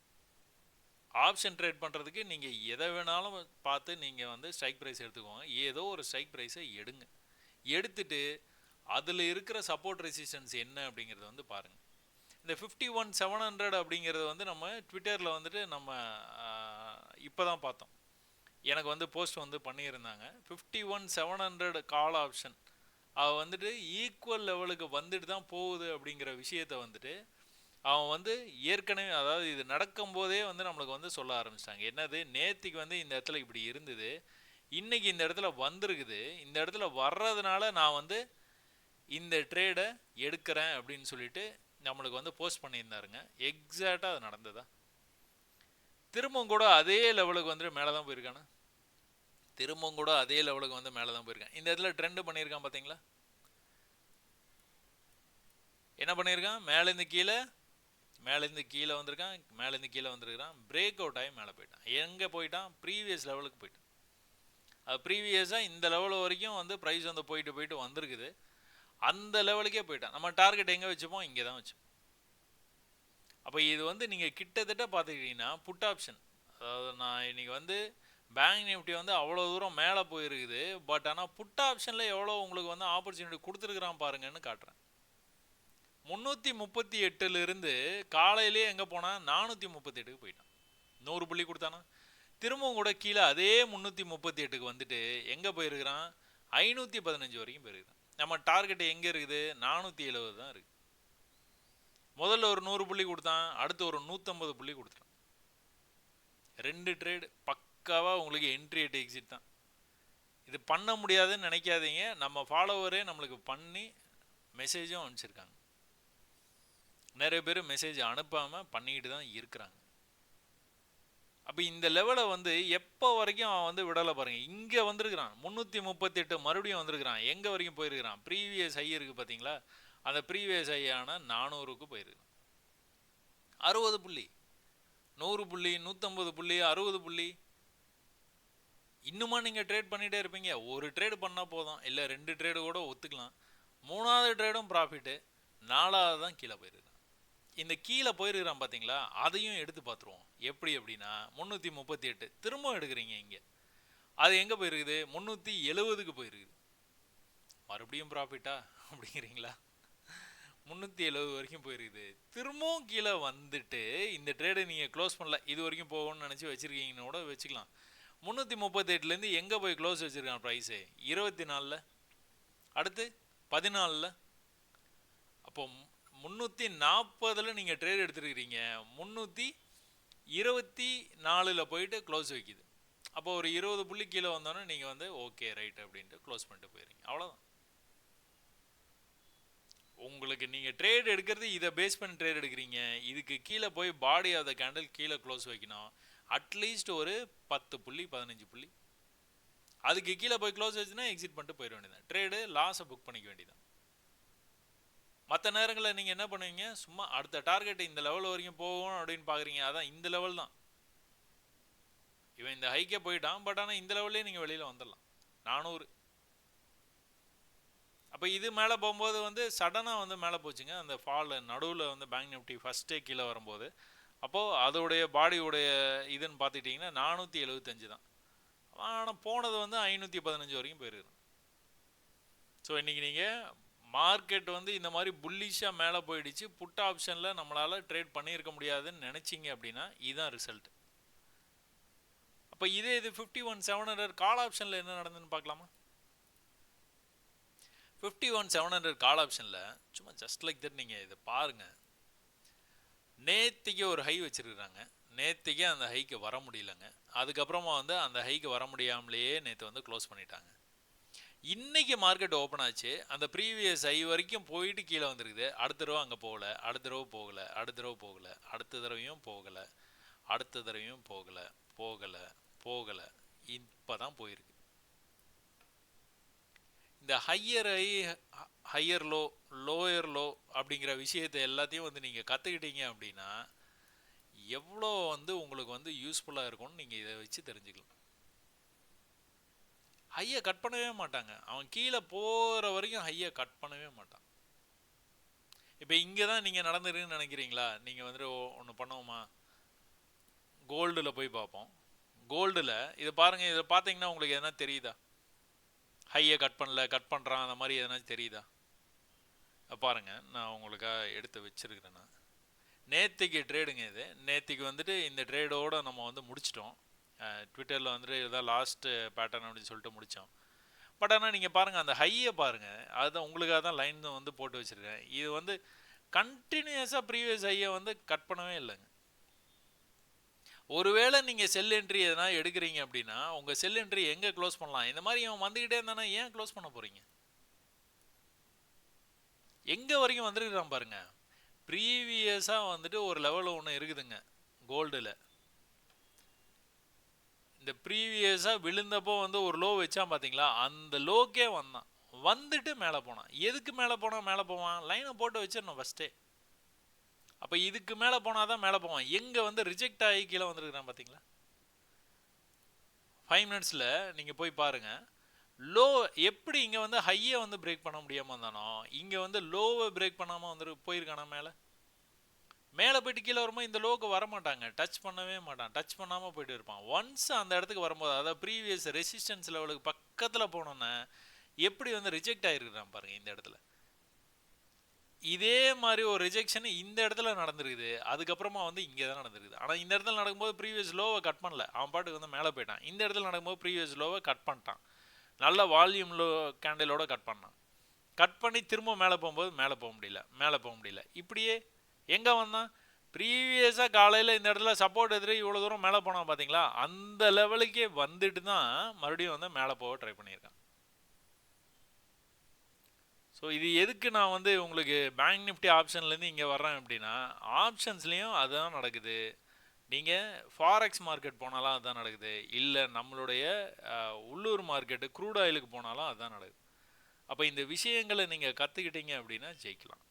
ஆப்ஷன் ட்ரேட் பண்ணுறதுக்கு நீங்கள் எதை வேணாலும் பார்த்து நீங்கள் வந்து ஸ்ட்ரைக் ப்ரைஸ் எடுத்துக்கோங்க. ஏதோ ஒரு ஸ்ட்ரைக் ப்ரைஸை எடுங்க. எடுத்துட்டு அதில் இருக்கிற சப்போர்ட் ரெசிஸ்டன்ஸ் என்ன அப்படிங்கிறத வந்து பாருங்கள். இந்த 51,700 அப்படிங்கிறது வந்து நம்ம ட்விட்டரில் வந்துட்டு நம்ம இப்போ தான் பார்த்தோம். எனக்கு வந்து போஸ்ட் வந்து பண்ணியிருந்தாங்க. 51,700 கால் ஆப்ஷன் அவன் வந்துட்டு ஈக்குவல் லெவலுக்கு வந்துட்டு தான் போகுது அப்படிங்கிற விஷயத்தை வந்துட்டு அவன் வந்து ஏற்கனவே, அதாவது இது நடக்கும்போதே வந்து நம்மளுக்கு வந்து சொல்ல ஆரம்பிச்சிட்டாங்க. என்னது, நேத்திக்கு வந்து இந்த இடத்துல இப்படி இருந்தது, இன்னைக்கு இந்த இடத்துல வந்திருக்குது, இந்த இடத்துல வர்றதுனால நான் வந்து இந்த ட்ரேடை எடுக்கிறேன் அப்படின்னு சொல்லிட்டு நம்மளுக்கு வந்து போஸ்ட் பண்ணியிருந்தாருங்க. எக்ஸாக்டாக அது நடந்ததா? திரும்பவும் கூட அதே லெவலுக்கு வந்துட்டு மேலே தான் போயிருக்கானே. திரும்பவும் கூட அதே லெவலுக்கு வந்து மேலே தான் போயிருக்கான். இந்த இடத்துல ட்ரெண்டு பண்ணியிருக்கான் பார்த்தீங்களா? என்ன பண்ணியிருக்கான்? மேலேருந்து கீழே வந்திருக்கான், மேலேருந்து கீழே வந்துருக்கான், பிரேக் அவுட் ஆகி மேலே போயிட்டான். எங்கே போயிட்டான்? ப்ரீவியஸ் லெவலுக்கு போயிட்டான். அது ப்ரீவியஸாக இந்த லெவல் வரைக்கும் வந்து ப்ரைஸ் வந்து போயிட்டு வந்திருக்குது. அந்த லெவலுக்கே போயிட்டான். நம்ம டார்கெட் எங்கே வச்சுப்போம்? இங்கே தான் வச்சுப்போம். அப்போ இது வந்து நீங்கள் கிட்டத்தட்ட பார்த்துக்கிட்டிங்கன்னா புட் ஆப்ஷன், அதாவது நான் இன்றைக்கி வந்து பேங்க் நிஃப்டி வந்து அவ்வளோ தூரம் மேலே போயிருக்குது. பட் ஆனால் புட் ஆப்ஷனில் எவ்வளோ உங்களுக்கு வந்து ஆப்பர்ச்சுனிட்டி கொடுத்துருக்குறான் பாருங்கன்னு காட்டுறேன். 338 காலையிலே எங்கே போனால் 438க்கு போயிட்டான். 100 புள்ளி கொடுத்தானா? திரும்பவும் கூட கீழே அதே 338க்கு வந்துட்டு எங்கே போயிருக்கிறான்? 515 வரைக்கும் போயிருக்கிறான். நம்ம டார்கெட் எங்கே இருக்குது? 470 தான் இருக்குது. முதல்ல ஒரு 100 புள்ளி கொடுத்தான், அடுத்து ஒரு 150 புள்ளி கொடுத்தான். 2 ட்ரேடு பக்காவாக உங்களுக்கு என்ட்ரி அட் எக்ஸிட் தான். இது பண்ண முடியாதுன்னு நினைக்காதீங்க. நம்ம ஃபாலோவரே நம்மளுக்கு பண்ணி மெசேஜும் அனுப்பிச்சிருக்காங்க. நிறைய பேர் மெசேஜ் அனுப்பாமல் பண்ணிக்கிட்டு தான் இருக்கிறாங்க. அப்போ இந்த லெவலை வந்து எப்போ வரைக்கும் அவன் வந்து விடலை பாருங்கள். இங்கே வந்திருக்கிறான் 338, மறுபடியும் வந்திருக்கிறான். எங்கே வரைக்கும் போயிருக்கிறான்? ப்ரீவியஸ் ஹை இருக்குது பார்த்தீங்களா? அந்த ப்ரீவியஸ் ஹையான 400க்கு போயிருக்கிறான். 60 புள்ளி, 100 புள்ளி, 150 புள்ளி, 60 புள்ளி. இன்னுமா நீங்கள் ட்ரேட் பண்ணிகிட்டே இருப்பீங்க? ஒரு ட்ரேடு பண்ணால் போதும், இல்லை 2 ட்ரேடு கூட ஒத்துக்கலாம். 3வது ட்ரேடும் ப்ராஃபிட்டு, 4வது தான் கீழே போயிருக்கிறான். இந்த கீழே போயிருக்கிறான் பார்த்தீங்களா? அதையும் எடுத்து பார்த்துருவோம். எப்படி அப்படின்னா 338 திரும்ப எடுக்கிறீங்க. இங்கே அது எங்கே போயிருக்குது? 370க்கு போயிருக்குது. மறுபடியும் ப்ராஃபிட்டா அப்படிங்கிறீங்களா? 370 வரைக்கும் போயிருக்குது. திரும்பவும் கீழே வந்துட்டு இந்த ட்ரேடை நீங்கள் க்ளோஸ் பண்ணல, இது வரைக்கும் போகணும்னு நினச்சி வச்சுருக்கீங்கன்னு கூட வச்சுக்கலாம். 338 எங்கே போய் க்ளோஸ் வச்சுருக்கான் ப்ரைஸு? 24, அடுத்து 14. அப்போ 340 நீங்கள் ட்ரேட் எடுத்துருக்கிறீங்க, 324 போயிட்டு க்ளோஸ் வைக்குது. அப்போ ஒரு 20 புள்ளி கீழே வந்தோன்னே நீங்கள் வந்து ஓகே ரைட் அப்படின்ட்டு க்ளோஸ் பண்ணிட்டு போயிருங்க. அவ்வளோதான். உங்களுக்கு நீங்கள் ட்ரேட் எடுக்கிறது இதை பேஸ் பண்ணி ட்ரேட் எடுக்கிறீங்க. இதுக்கு கீழே போய் பாடி ஆஃப் த கேண்டில் கீழே க்ளோஸ் வைக்கணும். அட்லீஸ்ட் ஒரு 10 புள்ளி 15 புள்ளி. அதுக்கு கீழே போய் க்ளோஸ் வச்சுன்னா எக்ஸிட் பண்ணிட்டு போயிட வேண்டியதான். ட்ரேடு லாஸை புக் பண்ணிக்க வேண்டியதான். மற்ற நேரங்களில் நீங்கள் என்ன பண்ணுவீங்க? சும்மா அடுத்த டார்கெட் இந்த லெவல் வரைக்கும் போகும் அப்படின்னு பார்க்குறீங்க. அதான் இந்த லெவல் தான். இவன் இந்த ஹைக்கே போயிட்டான். பட் ஆனால் இந்த லெவல்லே நீங்கள் வெளியில் வந்துடலாம். 400 அப்போ இது மேலே போகும்போது வந்து சடனாக வந்து மேலே போச்சுங்க. அந்த ஃபால் நடுவில் வந்து பேங்க் நிஃப்டி ஃபஸ்ட்டே கீழே வரும்போது, அப்போது அதோடைய பாடியோடைய இதுன்னு பார்த்துக்கிட்டிங்கன்னா 475 தான். ஆனால் போனது வந்து 515 வரைக்கும் போயிருக்கு. ஸோ இன்றைக்கி நீங்கள் மார்க்கெட் வந்து இந்த மாதிரி புல்லிஷாக மேலே போயிடுச்சு, புட் ஆப்ஷனில் நம்மளால் ட்ரேட் பண்ணியிருக்க முடியாதுன்னு நினச்சிங்க அப்படின்னா இதுதான் ரிசல்ட். அப்போ இது 51,700 கால் ஆப்ஷனில் என்ன நடந்ததுன்னு பார்க்கலாமா? 51,700 கால் ஆப்ஷனில் சும்மா ஜஸ்ட் லைக் தட் நீங்கள் இதை பாருங்கள். நேற்றுக்கு ஒரு ஹை வச்சுருக்குறாங்க, நேற்றுக்கே அந்த ஹைக்கு வர முடியலங்க. அதுக்கப்புறமா வந்து அந்த ஹைக்கு வர முடியாமலேயே நேற்று வந்து க்ளோஸ் பண்ணிட்டாங்க. இன்றைக்கி மார்க்கெட் ஓப்பன் ஆச்சு, அந்த ப்ரீவியஸ் ஹை வரைக்கும் போயிட்டு கீழே வந்துருக்குது. அடுத்த தடவை அங்கே போகலை, அடுத்த தடவை போகலை, அடுத்த தடவை போகலை, அடுத்த தடவையும் போகலை, அடுத்த தடவையும் போகலை, போகலை, போகலை, இப்போ தான் போயிருக்கு. இந்த higher high higher low lower low அப்படிங்கிற விஷயத்தை எல்லாத்தையும் வந்து நீங்கள் கற்றுக்கிட்டீங்க அப்படின்னா எவ்வளோ வந்து உங்களுக்கு வந்து யூஸ்ஃபுல்லாக இருக்கும்னு நீங்கள் இதை வச்சு தெரிஞ்சுக்கலாம். ஹையை கட் பண்ணவே மாட்டாங்க, அவன் கீழே போகிற வரைக்கும் ஹையை கட் பண்ணவே மாட்டான். இப்போ இங்கே தான் நீங்கள் நடந்துருக்குன்னு நினைக்கிறீங்களா? நீங்கள் வந்துட்டு ஒன்று பண்ணுவோமா, கோல்டில் போய் பார்ப்போம். கோல்டில் இதை பாருங்கள், இதை பார்த்தீங்கன்னா உங்களுக்கு எதனா தெரியுதா? ஹையை கட் பண்ணல, கட் பண்ணுறான், அந்த மாதிரி எதனாச்சும் தெரியுதா? பாருங்கள், நான் உங்களுக்காக எடுத்து வச்சுருக்கிறேன். நான் நேற்றுக்கு ட்ரேடுங்க இது. நேற்றுக்கு வந்துட்டு இந்த ட்ரேடோடு நம்ம வந்து முடிச்சிட்டோம். ட்விட்டரில் வந்துட்டு இதுதான் லாஸ்ட்டு பேட்டர்ன் அப்படின்னு சொல்லிட்டு முடித்தோம். பட் ஆனால் நீங்கள் பாருங்கள், அந்த ஹையை பாருங்கள், அதுதான் உங்களுக்காக தான் லைன் வந்து போட்டு வச்சுருக்கேன். இது வந்து கண்டினியூஸாக ப்ரீவியஸ் ஹையை வந்து கட் பண்ணவே இல்லைங்க. ஒருவேளை நீங்கள் செல் என்ட்ரி எதனா எடுக்கிறீங்க அப்படின்னா உங்கள் செல் என்ட்ரி எங்கே க்ளோஸ் பண்ணலாம்? இந்த மாதிரி அவன் வந்துக்கிட்டே இருந்தானா ஏன் க்ளோஸ் பண்ண போகிறீங்க? எங்கே வரைக்கும் வந்துருக்குறான் பாருங்க. ப்ரீவியஸாக வந்துட்டு ஒரு லெவலில் ஒன்று இருக்குதுங்க கோல்டில். இந்த ப்ரீவியஸாக விழுந்தப்போ வந்து ஒரு லோ வச்சான் பார்த்தீங்களா, அந்த லோக்கே வந்தான், வந்துட்டு மேலே போனான். எதுக்கு மேலே போனால் மேலே போவான்? லைனை போட்டு வச்சிடணும் ஃபஸ்ட்டே. அப்போ இதுக்கு மேலே போனால் தான் மேலே போவான். எங்கே வந்து ரிஜெக்ட் ஆகி கீழே வந்துருக்குறான் பார்த்தீங்களா? 5 மினிட்ஸில் நீங்கள் போய் பாருங்கள். லோ எப்படி இங்கே வந்து ஹையை வந்து பிரேக் பண்ண முடியாமல் இருந்தானோ இங்கே வந்து லோவை பிரேக் பண்ணாமல் வந்து போயிருக்கானா மேலே. மேலே போயிட்டு கீழே வரும்போது இந்த லோவுக்கு வரமாட்டாங்க, டச் பண்ணவே மாட்டான், டச் பண்ணாமல் போயிட்டு இருப்பான். ஒன்ஸ் அந்த இடத்துக்கு வரும்போது, அதாவது ப்ரீவியஸ் ரெசிஸ்டன்ஸ் லெவலுக்கு பக்கத்தில் போனோன்னே எப்படி வந்து ரிஜெக்ட் ஆகிருக்கிறான் பாருங்கள். இந்த இடத்துல இதே மாதிரி ஒரு ரிஜெக்ஷன் இந்த இடத்துல நடந்துருக்குது, அதுக்கப்புறமா வந்து இங்கே தான் நடந்துருக்குது. ஆனால் இந்த இடத்துல நடக்கும்போது ப்ரீவியஸ் லோவை கட் பண்ணல, அவன் பாட்டுக்கு வந்து மேலே போயிட்டான். இந்த இடத்துல நடக்கும்போது ப்ரீவியஸ் லோவை கட் பண்ணிட்டான், நல்ல வால்யூம் லோ கேண்டிலோட கட் பண்ணான். கட் பண்ணி திரும்ப மேலே போகும்போது மேலே போக முடியல, மேலே போக முடியல. இப்படியே எங்கே வந்தான்? ப்ரீவியஸாக காலையில் இந்த இடத்துல சப்போர்ட் எதிரே இவ்வளோ தூரம் மேலே போனான் பார்த்தீங்களா, அந்த லெவலுக்கே வந்துட்டு தான் மறுபடியும் வந்து மேலே போக ட்ரை பண்ணியிருக்கான். ஸோ இது எதுக்கு நான் வந்து உங்களுக்கு பேங்க் நிஃப்டி ஆப்ஷன்லேருந்து இங்கே வர்றேன் அப்படின்னா, ஆப்ஷன்ஸ்லேயும் அதுதான் நடக்குது. நீங்கள் ஃபாரெக்ஸ் மார்க்கெட் போனாலும் அதுதான் நடக்குது, இல்லை நம்மளுடைய உள்ளூர் மார்க்கெட்டு க்ரூட் ஆயிலுக்கு போனாலும் அதுதான் நடக்குது. அப்போ இந்த விஷயங்களை நீங்கள் கற்றுக்கிட்டீங்க அப்படின்னா ஜெயிக்கலாம்.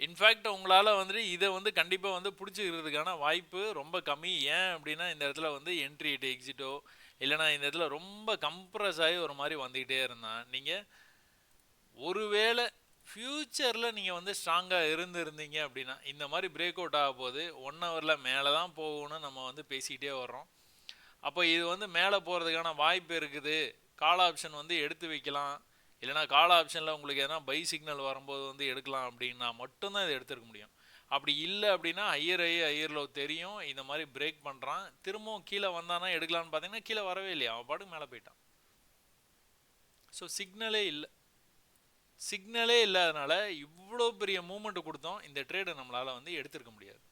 இன்ஃபேக்ட் உங்களால் வந்துட்டு இதை வந்து கண்டிப்பாக வந்து பிடிச்சிக்கிறதுக்கான வாய்ப்பு ரொம்ப கம்மி. ஏன் அப்படின்னா இந்த இடத்துல வந்து என்ட்ரி எக்ஸிட்டோ இல்லைனா இந்த இடத்துல ரொம்ப கம்ப்ரஸ் ஆகி ஒரு மாதிரி வந்துக்கிட்டே இருந்தால் நீங்கள் ஒருவேளை ஃப்யூச்சரில் நீங்கள் வந்து ஸ்ட்ராங்காக இருந்தீங்க அப்படின்னா இந்த மாதிரி பிரேக் அவுட் ஆக போது 1 ஹவரில் மேலே தான் போகணும்னு நம்ம வந்து பேசிக்கிட்டே வர்றோம். அப்போ இது வந்து மேலே போகிறதுக்கான வாய்ப்பு இருக்குது, கால் ஆப்ஷன் வந்து எடுத்து வைக்கலாம், இல்லைனா கால் ஆப்ஷனில் உங்களுக்கு எதனா பை சிக்னல் வரும்போது வந்து எடுக்கலாம் அப்படின்னா மட்டும்தான் இதை எடுத்துருக்க முடியும். அப்படி இல்லை அப்படின்னா ஹையர் லோ தெரியும், இந்த மாதிரி பிரேக் பண்ணுறான், திரும்பவும் கீழே வந்தானா எடுக்கலான்னு பார்த்தீங்கன்னா கீழே வரவே இல்லையா, அவன் பாட்டுக்கு மேலே போயிட்டான். ஸோ சிக்னலே இல்லாதனால இவ்வளோ பெரிய மூமெண்ட் கொடுத்தோம், இந்த ட்ரேடை நம்மளால் வந்து எடுத்துருக்க முடியாது.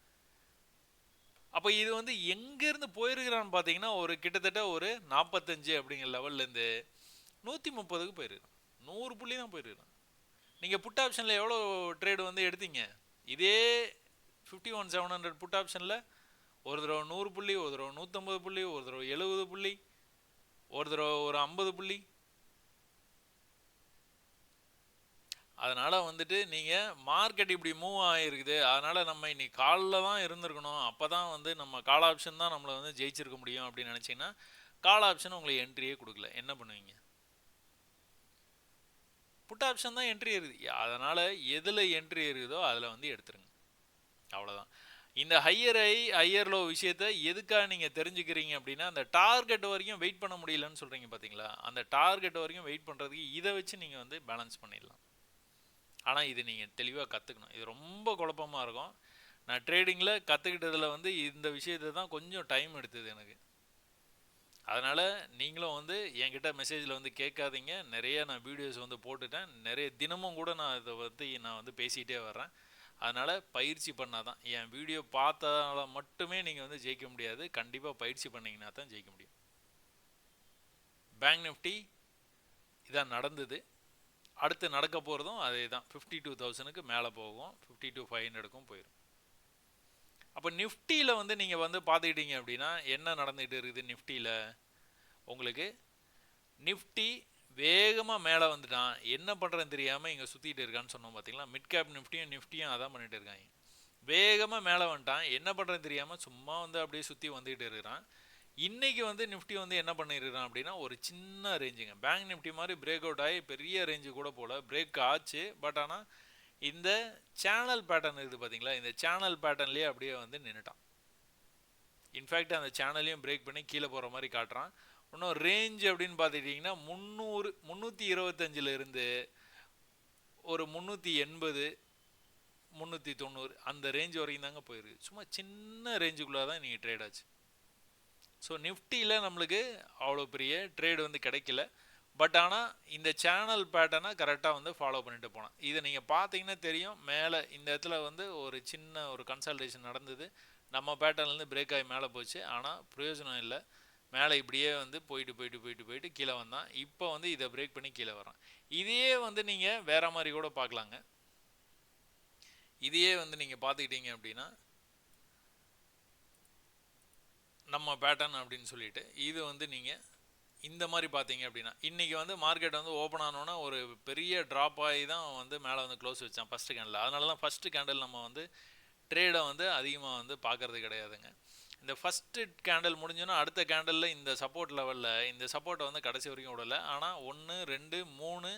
அப்போ இது வந்து எங்கேருந்து போயிருக்கிறான்னு பார்த்தீங்கன்னா ஒரு கிட்டத்தட்ட ஒரு 45 அப்படிங்கிற லெவல்லேருந்து 130க்கு போயிருக்கிறான், 100 புள்ளி தான் போயிருக்கிறான். நீங்கள் புட் ஆப்ஷனில் எவ்வளோ ட்ரேடு வந்து எடுத்தீங்க? இதே 51,700 புட் ஆப்ஷனில் ஒரு தடவை 100 புள்ளி, ஒரு தடவை 150 புள்ளி, ஒரு தடவை 70 புள்ளி, ஒரு தடவை ஒரு 50 புள்ளி. அதனால் வந்துட்டு நீங்கள் மார்க்கெட் இப்படி மூவ் ஆகிருக்குது, அதனால் நம்ம இன்னைக்கு காலில் தான் இருந்திருக்கணும், அப்போ தான் வந்து நம்ம கால் ஆப்ஷன் தான் நம்மளை வந்து ஜெயிச்சிருக்க முடியும் அப்படின்னு நினச்சிங்கன்னா கால் ஆப்ஷன் உங்களுக்கு என்ட்ரியே கொடுக்கல, என்ன பண்ணுவீங்க? புட் ஆப்ஷன் தான் என்ட்ரி இருக்குது. அதனால் எதில் என்ட்ரி இருக்குதோ அதில் வந்து எடுத்துருங்க, அவ்வளோதான். இந்த ஹையர் லோ விஷயத்தை எதுக்காக நீங்கள் தெரிஞ்சுக்கிறீங்க அப்படின்னா, அந்த டார்கெட் வரைக்கும் வெயிட் பண்ண முடியலன்னு சொல்கிறீங்க பார்த்தீங்களா, அந்த டார்கெட் வரைக்கும் வெயிட் பண்ணுறதுக்கு இதை வச்சு நீங்கள் வந்து பேலன்ஸ் பண்ணிடலாம். ஆனால் இது நீங்கள் தெளிவாக கற்றுக்கணும். இது ரொம்ப குழப்பமாக இருக்கும். நான் ட்ரேடிங்கில் கற்றுக்கிட்டதில் வந்து இந்த விஷயத்தை தான் கொஞ்சம் டைம் எடுத்தது எனக்கு. அதனால் நீங்களும் வந்து என்கிட்ட மெசேஜில் வந்து கேட்காதீங்க. நிறைய நான் வீடியோஸ் வந்து போட்டுட்டேன். நிறைய தினமும் கூட நான் இதை பற்றி நான் வந்து பேசிகிட்டே வர்றேன். அதனால் பயிற்சி பண்ணால் தான், என் வீடியோ பார்த்ததால மட்டுமே நீங்கள் வந்து ஜெயிக்க முடியாது. கண்டிப்பாக பயிற்சி பண்ணிங்கன்னா தான் ஜெயிக்க முடியும். பேங்க் நிஃப்டி இதான் நடந்தது. அடுத்து நடக்க போகிறதும் அதே தான். 52,000க்கு மேலே போகும், 52,500க்கும் போயிடும். அப்போ நிஃப்டியில் வந்து நீங்கள் வந்து பார்த்துக்கிட்டீங்க அப்படின்னா என்ன நடந்துகிட்டு இருக்குது நிஃப்டியில், உங்களுக்கு நிஃப்டி வேகமாக மேலே வந்துட்டான், என்ன பண்ணுறதுன்னு தெரியாமல் இங்கே சுற்றிட்டு இருக்கான்னு சொன்னோம் பார்த்தீங்களா. மிட் கேப் நிஃப்டியும் அதான் பண்ணிகிட்டு இருக்காங்க. வேகமாக மேலே வந்துட்டான், என்ன பண்ணுறதுன்னு தெரியாமல் சும்மா வந்து அப்படியே சுற்றி வந்துக்கிட்டு இருக்கிறான். இன்றைக்கி வந்து நிஃப்டி வந்து என்ன பண்ணியிருக்கிறான் அப்படின்னா ஒரு சின்ன ரேஞ்சுங்க, பேங்க் நிஃப்டி மாதிரி பிரேக் அவுட் ஆகி பெரிய ரேஞ்சு கூட போல் பிரேக் ஆச்சு. பட் ஆனால் இந்த சேனல் பேட்டர்ன் இருக்குது பார்த்தீங்களா, இந்த சேனல் பேட்டர்ன்லேயே அப்படியே வந்து நின்றுட்டான். இன்ஃபேக்ட் அந்த சேனலையும் பிரேக் பண்ணி கீழே போகிற மாதிரி காட்டுறான். இன்னும் ரேஞ்ச் அப்படின்னு பார்த்துக்கிட்டிங்கன்னா 325 ஒரு 380 390 அந்த ரேஞ்ச் வரைக்கும் தாங்க போயிருக்கு. சும்மா சின்ன ரேஞ்சுக்குள்ளே தான் நீங்கள் ட்ரேட் ஆச்சு. ஸோ நிஃப்டியில் நம்மளுக்கு அவ்வளோ பெரிய ட்ரேடு வந்து கிடைக்கல. பட் ஆனால் இந்த சேனல் பேட்டர்னை கரெக்டாக வந்து ஃபாலோ பண்ணிட்டு போனேன். இதை நீங்கள் பார்த்தீங்கன்னா தெரியும், மேலே இந்த இடத்துல வந்து ஒரு சின்ன ஒரு கன்சல்டேஷன் நடந்தது. நம்ம பேட்டர்ன்லேருந்து பிரேக் ஆகி மேலே போச்சு, ஆனால் பிரயோஜனம் இல்லை. மேலே இப்படியே வந்து போயிட்டு கீழே வந்தான். இப்போ வந்து இதை பிரேக் பண்ணி கீழே வரான். இதையே வந்து நீங்கள் வேறு மாதிரி கூட பார்க்கலாங்க. இதையே வந்து நீங்கள் பார்த்துக்கிட்டீங்க அப்படின்னா நம்ம பேட்டர்ன் அப்படின்னு சொல்லிட்டு இது வந்து நீங்கள் இந்த மாதிரி பார்த்தீங்க அப்படின்னா இன்றைக்கி வந்து மார்க்கெட் வந்து ஓப்பன் ஆனோன்னா ஒரு பெரிய ட்ராப் ஆகி தான் வந்து மேலே வந்து க்ளோஸ் வச்சான் ஃபஸ்ட்டு கேண்டில். அதனால தான் ஃபஸ்ட்டு கேண்டில் நம்ம வந்து ட்ரேடை வந்து அதிகமாக வந்து பார்க்குறது கிடையாதுங்க. இந்த ஃபஸ்ட்டு கேண்டில் முடிஞ்சோன்னா அடுத்த கேண்டலில் இந்த சப்போர்ட் லெவலில் இந்த சப்போர்ட்டை வந்து கடைசி வரைக்கும் விடலை. ஆனால் 1 2 3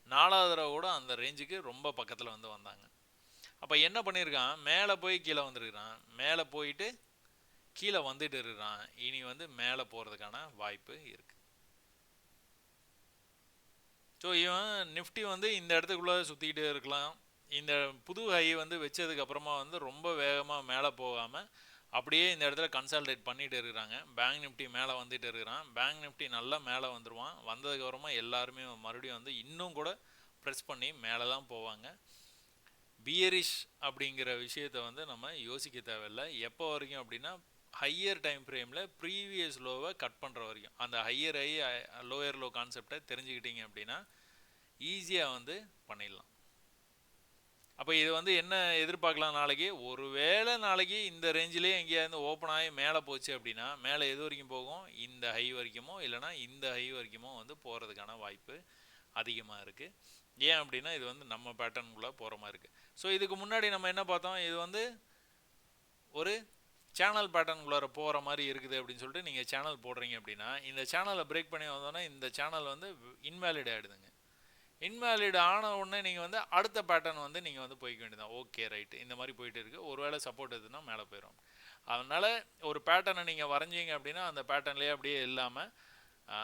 4வது தடவை கூட அந்த ரேஞ்சுக்கு ரொம்ப பக்கத்தில் வந்து வந்தாங்க. அப்போ என்ன பண்ணியிருக்கான், மேலே போய் கீழே வந்துருக்கிறான், மேலே போயிட்டு கீழே வந்துட்டு இருக்கிறான். இனி வந்து மேலே போகிறதுக்கான வாய்ப்பு இருக்குது. ஸோ இவன் நிஃப்டி வந்து இந்த இடத்துக்குள்ளே சுற்றிக்கிட்டே இருக்கலாம். இந்த புது ஹை வந்து வச்சதுக்கப்புறமா வந்து ரொம்ப வேகமாக மேலே போகாமல் அப்படியே இந்த இடத்துல கன்சால்டேட் பண்ணிகிட்டு இருக்கிறாங்க. பேங்க் நிஃப்டி மேலே வந்துட்டு இருக்கிறான். பேங்க் நிஃப்டி நல்லா மேலே வந்துடுவான். வந்ததுக்கப்புறமா எல்லாருமே மறுபடியும் வந்து இன்னும் கூட ப்ரெஸ் பண்ணி மேலே தான் போவாங்க. பியரிஷ் அப்படிங்கிற விஷயத்தை வந்து நம்ம யோசிக்க தேவையில்லை. எப்போ வரைக்கும் அப்படின்னா ஹையர் டைம் ஃப்ரேமில் ப்ரீவியஸ் லோவை கட் பண்ணுற வரைக்கும் அந்த ஹையர் ஹை லோயர் லோ கான்செப்டை தெரிஞ்சுக்கிட்டீங்க அப்படின்னா ஈஸியாக வந்து பண்ணிடலாம். அப்போ இது வந்து என்ன எதிர்பார்க்கலாம், நாளைக்கு ஒருவேளை நாளைக்கு இந்த ரேஞ்சிலே எங்கேயாவது ஓப்பன் ஆகி மேலே போச்சு அப்படின்னா மேலே எது வரைக்கும் போகும், இந்த ஹை வரைக்குமோ இல்லைனா இந்த ஹை வரைக்குமோ வந்து போகிறதுக்கான வாய்ப்பு அதிகமாக இருக்குது. ஏன் அப்படின்னா இது வந்து நம்ம பேட்டர்னுக்குள்ளே போகிற மாதிரி இருக்குது. ஸோ இதுக்கு முன்னாடி நம்ம என்ன பார்த்தோம், இது வந்து ஒரு சேனல் பேட்டர்னுக்குள்ளார போகிற மாதிரி இருக்குது அப்படின்னு சொல்லிட்டு நீங்கள் சேனல் போடுறீங்க அப்படின்னா இந்த சேனலை பிரேக் பண்ணி வந்தோன்னா இந்த சேனல் வந்து இன்வேலிட் ஆகிடுதுங்க. இன்வேலிட் ஆன உடனே நீங்கள் வந்து அடுத்த பேட்டர்ன் வந்து நீங்கள் வந்து போய்க்க வேண்டியதான். ஓகே ரைட்டு, இந்த மாதிரி போயிட்டு இருக்குது, ஒருவேளை சப்போர்ட் எதுனா மேலே போயிடும். அதனால் ஒரு பேட்டர்னை நீங்கள் வரைஞ்சிங்க அப்படின்னா அந்த பேட்டர்ன்லேயே அப்படியே இல்லாமல்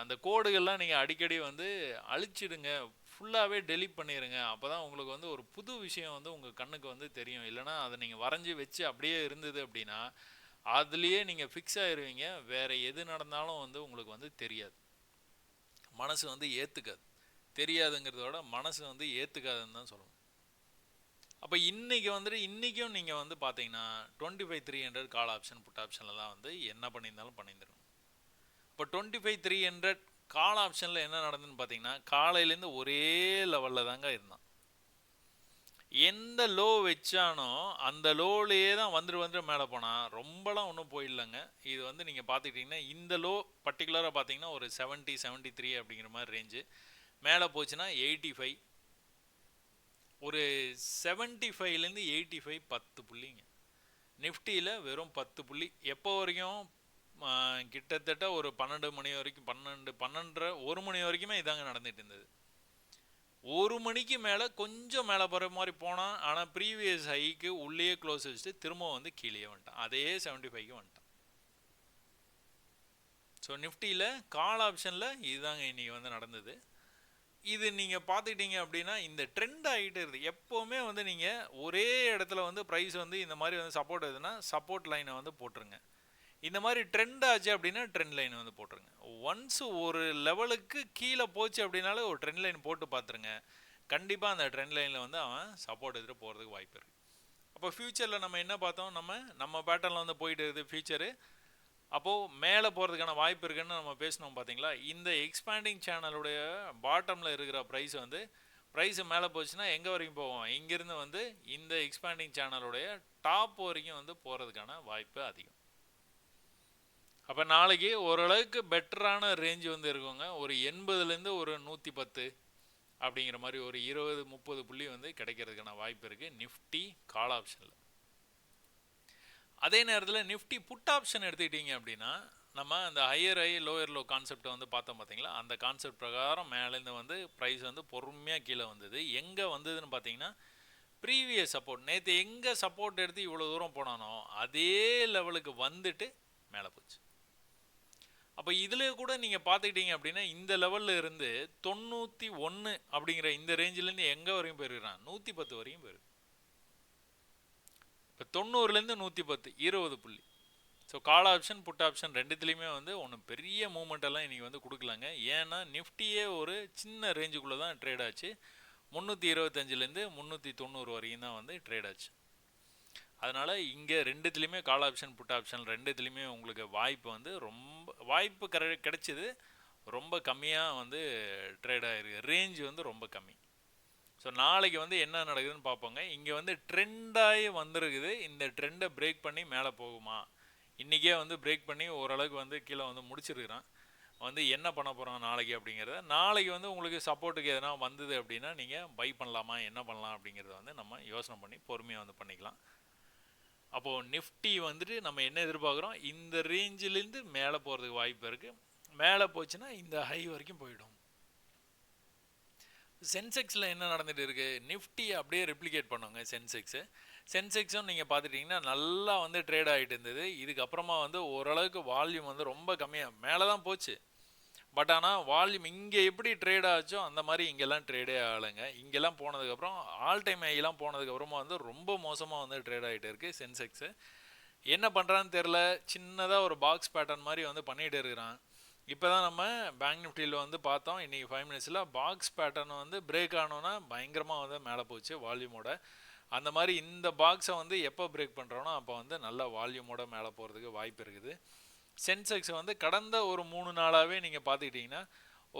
அந்த கோடுகள்லாம் நீங்கள் அடிக்கடி வந்து அழிச்சிடுங்க, ஃபுல்லாகவே டெலீட் பண்ணிடுங்க. அப்போ தான் உங்களுக்கு வந்து ஒரு புது விஷயம் வந்து உங்கள் கண்ணுக்கு வந்து தெரியும். இல்லைனா அதை நீங்கள் வரைஞ்சி வச்சு அப்படியே இருந்தது அப்படின்னா அதுலேயே நீங்கள் ஃபிக்ஸ் ஆகிடுவீங்க. வேறு எது நடந்தாலும் வந்து உங்களுக்கு வந்து தெரியாது, மனசு வந்து ஏற்றுக்காது. தெரியாதுங்கிறதோட மனசு வந்து ஏற்றுக்காதுன்னு தான் சொல்லணும். அப்போ இன்றைக்கி வந்துட்டு இன்றைக்கும் நீங்கள் வந்து பார்த்தீங்கன்னா 25,300 கால் ஆப்ஷன் புட் ஆப்ஷனில் தான் வந்து என்ன பண்ணியிருந்தாலும் பண்ணியிருந்துருக்கணும். இப்போ 25,300 கால் ஆப்ஷனில் என்ன நடந்ததுன்னு பார்த்தீங்கன்னா காலையிலேருந்து ஒரே லெவலில் தாங்க இருந்தான். எந்த லோ வச்சானோ அந்த லோலேயே தான் வந்துட்டு மேலே போனால் ரொம்பலாம் ஒன்றும் போயிடலங்க. இது வந்து நீங்கள் பார்த்துக்கிட்டிங்கன்னா இந்த லோ பர்டிகுலராக பார்த்தீங்கன்னா ஒரு 70 73 அப்படிங்கிற மாதிரி ரேஞ்சு. மேலே போச்சுன்னா 85, ஒரு 75லேருந்து 85 10 புள்ளிங்க. நிஃப்டியில் வெறும் 10 புள்ளி. எப்போ வரைக்கும், கிட்டத்தட்ட ஒரு 12 மணி வரைக்கும் 12 12:30 1 மணி வரைக்குமே இதாங்க நடந்துகிட்டு இருந்தது. 1 மணிக்கு மேலே கொஞ்சம் மேலே போகிற மாதிரி போனான். ஆனால் ப்ரீவியஸ் ஹைக்கு உள்ளேயே க்ளோஸ் வச்சுட்டு திரும்ப வந்து கீழே வந்துட்டான். அதே 75க்கு வந்துட்டான். ஸோ நிஃப்டியில் கால் ஆப்ஷனில் இதுதாங்க இன்றைக்கி வந்து நடந்தது. இது நீங்கள் பார்த்துக்கிட்டீங்க அப்படின்னா இந்த ட்ரெண்ட் ஆகிட்டு இருக்குது. எப்போவுமே வந்து நீங்கள் ஒரே இடத்துல வந்து ப்ரைஸ் வந்து இந்த மாதிரி வந்து சப்போர்ட் எதுனா சப்போர்ட் லைனை வந்து போட்டுருங்க. இந்த மாதிரி ட்ரெண்ட் ஆச்சு அப்படின்னா ட்ரெண்ட் லைன் வந்து போட்டுருங்க. ஒன்ஸ் ஒரு லெவலுக்கு கீழே போச்சு அப்படின்னாலே ஒரு ட்ரெண்ட் லைன் போட்டு பார்த்துருங்க. கண்டிப்பாக அந்த ட்ரெண்ட் லைனில் வந்து அவன் சப்போர்ட் எடுத்துகிட்டு போகிறதுக்கு வாய்ப்பு இருக்குது. அப்போ ஃப்யூச்சரில் நம்ம என்ன பார்த்தோம், நம்ம பேட்டர்னில் வந்து போயிட்டு இருக்குது ஃப்யூச்சரு. அப்போது மேலே போகிறதுக்கான வாய்ப்பு இருக்குன்னு நம்ம பேசணும் பார்த்தீங்களா. இந்த எக்ஸ்பேண்டிங் சேனலுடைய பாட்டமில் இருக்கிற ப்ரைஸ் வந்து ப்ரைஸு மேலே போச்சுன்னா எங்கே வரைக்கும் போவோம், இங்கேருந்து வந்து இந்த எக்ஸ்பேண்டிங் சேனலுடைய டாப் வரைக்கும் வந்து போகிறதுக்கான வாய்ப்பு அதிகம். அப்போ நாளைக்கு ஓரளவுக்கு பெட்டரான ரேஞ்சு வந்து இருக்குங்க. ஒரு 80லேருந்து ஒரு 110 அப்படிங்கிற மாதிரி ஒரு 20-30 புள்ளி வந்து கிடைக்கிறதுக்கான வாய்ப்பு இருக்குது நிஃப்டி கால் ஆப்ஷனில். அதே நேரத்தில் நிஃப்டி புட் ஆப்ஷன் எடுத்துக்கிட்டிங்க அப்படின்னா நம்ம அந்த ஹையர் ஹை லோயர் லோ கான்செப்டை வந்து பார்த்தோம் பார்த்தீங்களா. அந்த கான்செப்ட் பிரகாரம் மேலேருந்து வந்து ப்ரைஸ் வந்து பொறுமையாக கீழே வந்தது. எங்கே வந்ததுன்னு பார்த்தீங்கன்னா ப்ரீவியஸ் சப்போர்ட், நேற்று எங்கே சப்போர்ட் எடுத்து இவ்வளோ தூரம் போனானோ அதே லெவலுக்கு வந்துட்டு மேலே போச்சு. அப்போ இதில் கூட நீங்கள் பார்த்துக்கிட்டீங்க அப்படின்னா இந்த லெவலில் இருந்து 91 அப்படிங்கிற இந்த ரேஞ்சிலேருந்து எங்கே வரையும் போயிருக்கிறான், 110 வரையும் போயிருக்கு. இப்போ 90லேருந்து 110 20 புள்ளி. So call option put option ரெண்டுத்துலேயுமே வந்து ஒன்றும் பெரிய மூமெண்ட்டெல்லாம் இன்றைக்கி வந்து கொடுக்கலாங்க. ஏன்னா நிஃப்டியே ஒரு சின்ன ரேஞ்சுக்குள்ளே தான் ட்ரேட் ஆச்சு. 325லேருந்து 390 வரையும் தான் வந்து ட்ரேட் ஆச்சு. அதனால் இங்கே ரெண்டுத்துலேயுமே கால் ஆப்ஷன் புட் ஆப்ஷன் ரெண்டுத்துலேயுமே உங்களுக்கு வாய்ப்பு வந்து ரொம்ப வாய்ப்பு கிடைச்சிது. ரொம்ப கம்மியாக வந்து ட்ரேட் ஆகிருக்கு. ரேஞ்சு வந்து ரொம்ப கம்மி. ஸோ நாளைக்கு வந்து என்ன நடக்குதுன்னு பார்ப்போங்க. இங்கே வந்து ட்ரெண்டாகி வந்துருக்குது. இந்த ட்ரெண்டை பிரேக் பண்ணி மேலே போகுமா, இன்றைக்கே வந்து பிரேக் பண்ணி ஓரளவுக்கு வந்து கீழே வந்து முடிச்சிருக்கிறான். வந்து என்ன பண்ண போகிறோம் நாளைக்கு அப்படிங்கிறத, நாளைக்கு வந்து உங்களுக்கு சப்போர்ட்டுக்கு எதனா வந்தது அப்படின்னா நீங்கள் பை பண்ணலாமா, என்ன பண்ணலாம் அப்படிங்கிறத வந்து நம்ம யோசனை பண்ணி பொறுமையாக வந்து பண்ணிக்கலாம். அப்போது நிஃப்டி வந்துட்டு நம்ம என்ன எதிர்பார்க்குறோம், இந்த ரேஞ்சிலேருந்து மேலே போகிறதுக்கு வாய்ப்பு இருக்குது. மேலே போச்சுன்னா இந்த ஹை வரைக்கும் போயிடும். சென்செக்ஸில் என்ன நடந்துகிட்டு இருக்குது, நிஃப்டி அப்படியே ரெப்ளிகேட் பண்ணுங்க. சென்செக்ஸும் நீங்கள் பார்த்துட்டிங்கன்னா நல்லா வந்து ட்ரேட் ஆகிட்டு இருந்தது. இதுக்கப்புறமா வந்து ஓரளவுக்கு வால்யூம் வந்து ரொம்ப கம்மியாக மேலே தான் போச்சு. பட் ஆனால் வால்யூம் இங்கே எப்படி ட்ரேட் ஆச்சோ அந்த மாதிரி இங்கெல்லாம் ட்ரேடே ஆகலைங்க. இங்கெல்லாம் போனதுக்கப்புறம் ஆல் டைம் ஹைலாம் போனதுக்கப்புறமா வந்து ரொம்ப மோசமாக வந்து ட்ரேட் ஆகிட்டு இருக்குது சென்செக்ஸு. என்ன பண்ணுறான்னு தெரில, சின்னதாக ஒரு பாக்ஸ் பேட்டர்ன் மாதிரி வந்து பண்ணிகிட்டு இருக்கிறான். இப்போ தான் நம்ம பேங்க் நிஃப்டியில் வந்து பார்த்தோம், இன்றைக்கி 5 மினிட்ஸில் பாக்ஸ் பேட்டர்ன் வந்து பிரேக் ஆனோன்னா பயங்கரமாக வந்து மேலே போச்சு வால்யூமோட. அந்த மாதிரி இந்த பாக்ஸை வந்து எப்போ பிரேக் பண்ணுறோன்னா அப்போ வந்து நல்ல வால்யூமோட மேலே போகிறதுக்கு வாய்ப்பு இருக்குது. சென்செக்ஸ் வந்து கடந்த ஒரு 3 நாளாகவே நீங்கள் பார்த்துக்கிட்டிங்கன்னா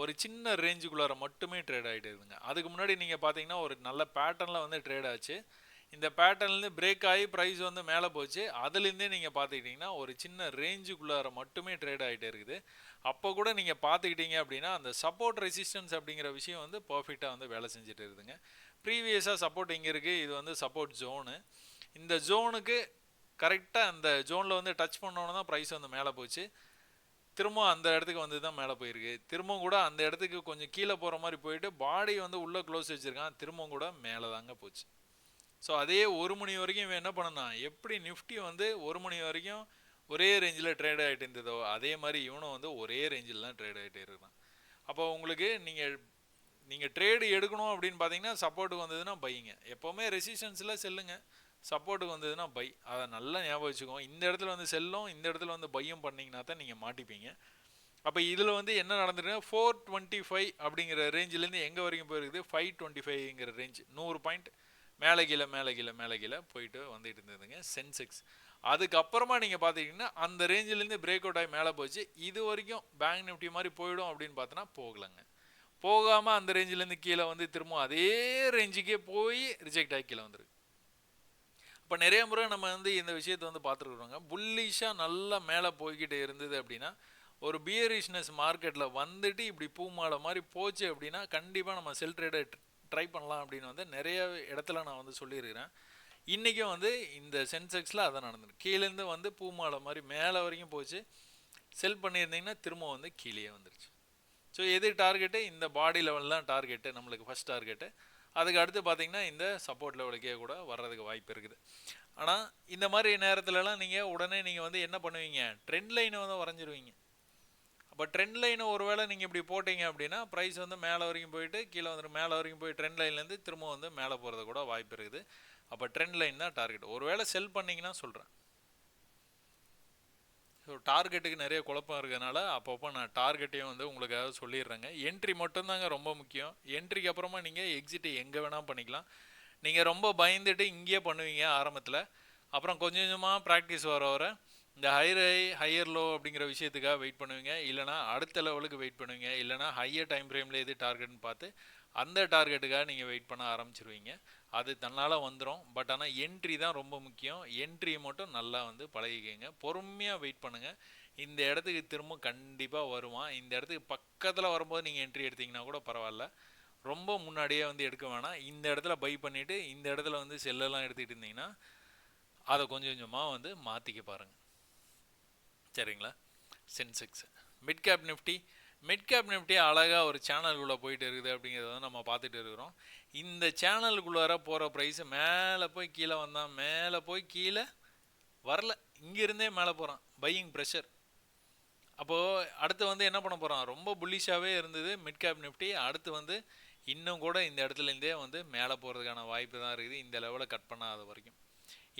ஒரு சின்ன ரேஞ்சுக்குள்ளார மட்டுமே ட்ரேட் ஆகிட்டு இருக்குதுங்க. அதுக்கு முன்னாடி நீங்கள் பார்த்தீங்கன்னா ஒரு நல்ல பேட்டர்னில் வந்து ட்ரேட் ஆச்சு. இந்த பேட்டர்ன்லேருந்து பிரேக் ஆகி ப்ரைஸ் வந்து மேலே போச்சு. அதுலேருந்தே நீங்கள் பார்த்துக்கிட்டிங்கன்னா ஒரு சின்ன ரேஞ்சுக்குள்ளார மட்டுமே ட்ரேட் ஆகிட்டே இருக்குது. அப்போ கூட நீங்கள் பார்த்துக்கிட்டீங்க அப்படின்னா அந்த சப்போர்ட் ரெசிஸ்டன்ஸ் அப்படிங்கிற விஷயம் வந்து பர்ஃபெக்டாக வந்து வேலை செஞ்சுட்டு இருக்குதுங்க. ப்ரீவியஸாக சப்போர்ட் இங்கே இருக்குது, இது வந்து சப்போர்ட் ஜோனு. இந்த ஜோனுக்கு கரெக்டாக அந்த ஜோனில் வந்து டச் பண்ணோன்னு தான் ப்ரைஸ் வந்து மேலே போச்சு. திரும்ப அந்த இடத்துக்கு வந்து தான் மேலே போயிருக்கு. திரும்பவும் கூட அந்த இடத்துக்கு கொஞ்சம் கீழே போகிற மாதிரி போயிட்டு பாடி வந்து உள்ளே க்ளோஸ் வச்சுருக்கான். திரும்பவும் கூட மேலே தாங்க போச்சு. ஸோ அதே 1 மணி வரைக்கும் இவன் என்ன பண்ணனா, எப்படி நிஃப்டி வந்து 1 மணி வரைக்கும் ஒரே ரேஞ்சில் ட்ரேட் ஆகிட்டு இருந்ததோ அதே மாதிரி இவனும் வந்து ஒரே ரேஞ்சில் தான் ட்ரேட் ஆகிட்டே இருக்கான். அப்போ உங்களுக்கு நீங்கள் ட்ரேடு எடுக்கணும் அப்படின்னு பார்த்தீங்கன்னா சப்போர்ட்டுக்கு வந்ததுன்னா பையுங்க. எப்போவுமே ரெசிஸ்டன்ஸில் செல்லுங்க, சப்போர்ட்டுக்கு வந்ததுன்னா பை. அதை நல்லா ஞாபகம் வச்சுக்கோங்க. இந்த இடத்துல வந்து செல்லும், இந்த இடத்துல வந்து பையும் பண்ணிங்கன்னா தான் நீங்கள் மாட்டிப்பீங்க. அப்போ இதில் வந்து என்ன நடந்துருக்குன்னா 425 அப்படிங்கிற ரேஞ்சிலேருந்து எங்கே வரைக்கும் போயிருக்குது, 525ங்கிற ரேஞ்ச் 100 பாயிண்ட் மேலே கீழே போயிட்டு வந்துட்டு இருந்ததுங்க சென்செக்ஸ். அதுக்கப்புறமா நீங்கள் பார்த்துக்கிட்டிங்கன்னா அந்த ரேஞ்சிலேருந்து பிரேக் அவுட் ஆகி மேலே போச்சு. இது வரைக்கும் பேங்க் நிஃப்டி மாதிரி போயிடும் அப்படின்னு பார்த்தோன்னா போகலைங்க. போகாமல் அந்த ரேஞ்சிலேருந்து கீழே வந்து திரும்ப அதே ரேஞ்சுக்கே போய் ரிஜெக்ட் ஆகி கீழே வந்துருக்கு. இப்போ நிறைய முறை நம்ம வந்து இந்த விஷயத்தை வந்து பார்த்துருக்குறோங்க. புல்லிஷாக நல்லா மேலே போய்கிட்டு இருந்தது அப்படின்னா ஒரு பியரிஷ்னஸ் மார்க்கெட்டில் வந்துட்டு இப்படி பூமாலை மாதிரி போச்சு அப்படின்னா கண்டிப்பாக நம்ம செல் ட்ரேடை ட்ரை பண்ணலாம் அப்படின்னு வந்து நிறைய இடத்துல நான் வந்து சொல்லியிருக்கிறேன். இன்றைக்கும் வந்து இந்த சென்செக்ஸில் அதான் நடந்துருக்கு. கீழேருந்து வந்து பூமாலை மாதிரி மேலே வரைக்கும் போச்சு. செல் பண்ணியிருந்தீங்கன்னா திரும்ப வந்து கீழே வந்துருச்சு. ஸோ எது டார்கெட்டு, இந்த பாடி லெவல் தான் டார்கெட்டு, நம்மளுக்கு ஃபஸ்ட் டார்கெட்டு. அதுக்கு அடுத்து பார்த்தீங்கன்னா இந்த சப்போர்ட் லெவலுக்கே கூட வர்றதுக்கு வாய்ப்பு இருக்குது. ஆனால் இந்த மாதிரி நேரத்துலலாம் நீங்கள் உடனே நீங்கள் வந்து என்ன பண்ணுவீங்க, ட்ரெண்ட் லைனை வந்து வரைஞ்சிருவீங்க. அப்போ ட்ரெண்ட் லைனை ஒரு வேளை நீங்கள் இப்படி போட்டிங்க அப்படின்னா ப்ரைஸ் வந்து மேலே வரைக்கும் போயிட்டு கீழே வந்துடும், மேலே வரைக்கும் போய் ட்ரெண்ட் லைன்லேருந்து திரும்ப வந்து மேலே போகிறது கூட வாய்ப்பு இருக்குது. அப்போ ட்ரெண்ட் லைன் தான் டார்கெட். ஒரு வேளை செல் பண்ணிங்கன்னா சொல்கிறேன். ஸோ டார்கெட்டுக்கு நிறைய குழப்பம் இருக்கிறதுனால அப்பப்போ நான் டார்கெட்டையும் வந்து உங்களுக்காக சொல்லிடுறேங்க. என்ட்ரி மட்டும்தாங்க ரொம்ப முக்கியம். என்ட்ரிக்கு அப்புறமா நீங்கள் எக்ஸிட்டு எங்கே வேணால் பண்ணிக்கலாம். நீங்கள் ரொம்ப பயந்துட்டு இங்கேயே பண்ணுவீங்க ஆரம்பத்தில், அப்புறம் கொஞ்சம் கொஞ்சமாக ப்ராக்டிஸ் வர வர இந்த ஹையர் லோ அப்படிங்கிற விஷயத்துக்காக வெயிட் பண்ணுவீங்க, இல்லைனா அடுத்த லெவலுக்கு வெயிட் பண்ணுவீங்க, இல்லைனா ஹையர் டைம் ஃப்ரேமில் எது டார்கெட்னு பார்த்து அந்த டார்கெட்டுக்காக நீங்கள் வெயிட் பண்ண ஆரம்பிச்சிருவீங்க. அது தன்னால் வந்துடும். பட் ஆனால் என்ட்ரி தான் ரொம்ப முக்கியம். என்ட்ரியை மட்டும் நல்லா வந்து பழகிக்கங்க, பொறுமையாக வெயிட் பண்ணுங்கள். இந்த இடத்துக்கு திரும்ப கண்டிப்பாக வருவான். இந்த இடத்துக்கு பக்கத்தில் வரும்போது நீங்கள் என்ட்ரி எடுத்திங்கன்னா கூட பரவாயில்ல, ரொம்ப முன்னாடியே வந்து எடுக்க வேணாம். இந்த இடத்துல பை பண்ணிவிட்டு இந்த இடத்துல வந்து செல்லெல்லாம் எடுத்துகிட்டு இருந்தீங்கன்னா அதை கொஞ்சம் கொஞ்சமாக வந்து மாற்றிக்க பாருங்கள், சரிங்களா? சென்செக்ஸ், மிட் கேப் நிஃப்டி அழகாக ஒரு சேனலுக்குள்ளே போயிட்டு இருக்குது அப்படிங்கிறத வந்து நம்ம பார்த்துட்டு இருக்கிறோம். இந்த சேனலுக்குள்ளார போகிற ப்ரைஸு மேலே போய் கீழே வந்தான், மேலே போய் கீழே வரல, இங்கேருந்தே மேலே போகிறான், பையிங் ப்ரெஷர். அப்போது அடுத்து வந்து என்ன பண்ண போகிறான், ரொம்ப புல்லிஷாகவே இருந்தது மிட் கேப் நிஃப்டி. அடுத்து வந்து இன்னும் கூட இந்த இடத்துலேருந்தே வந்து மேலே போகிறதுக்கான வாய்ப்பு தான் இருக்குது, இந்த லெவலை கட் பண்ணாத வரைக்கும்.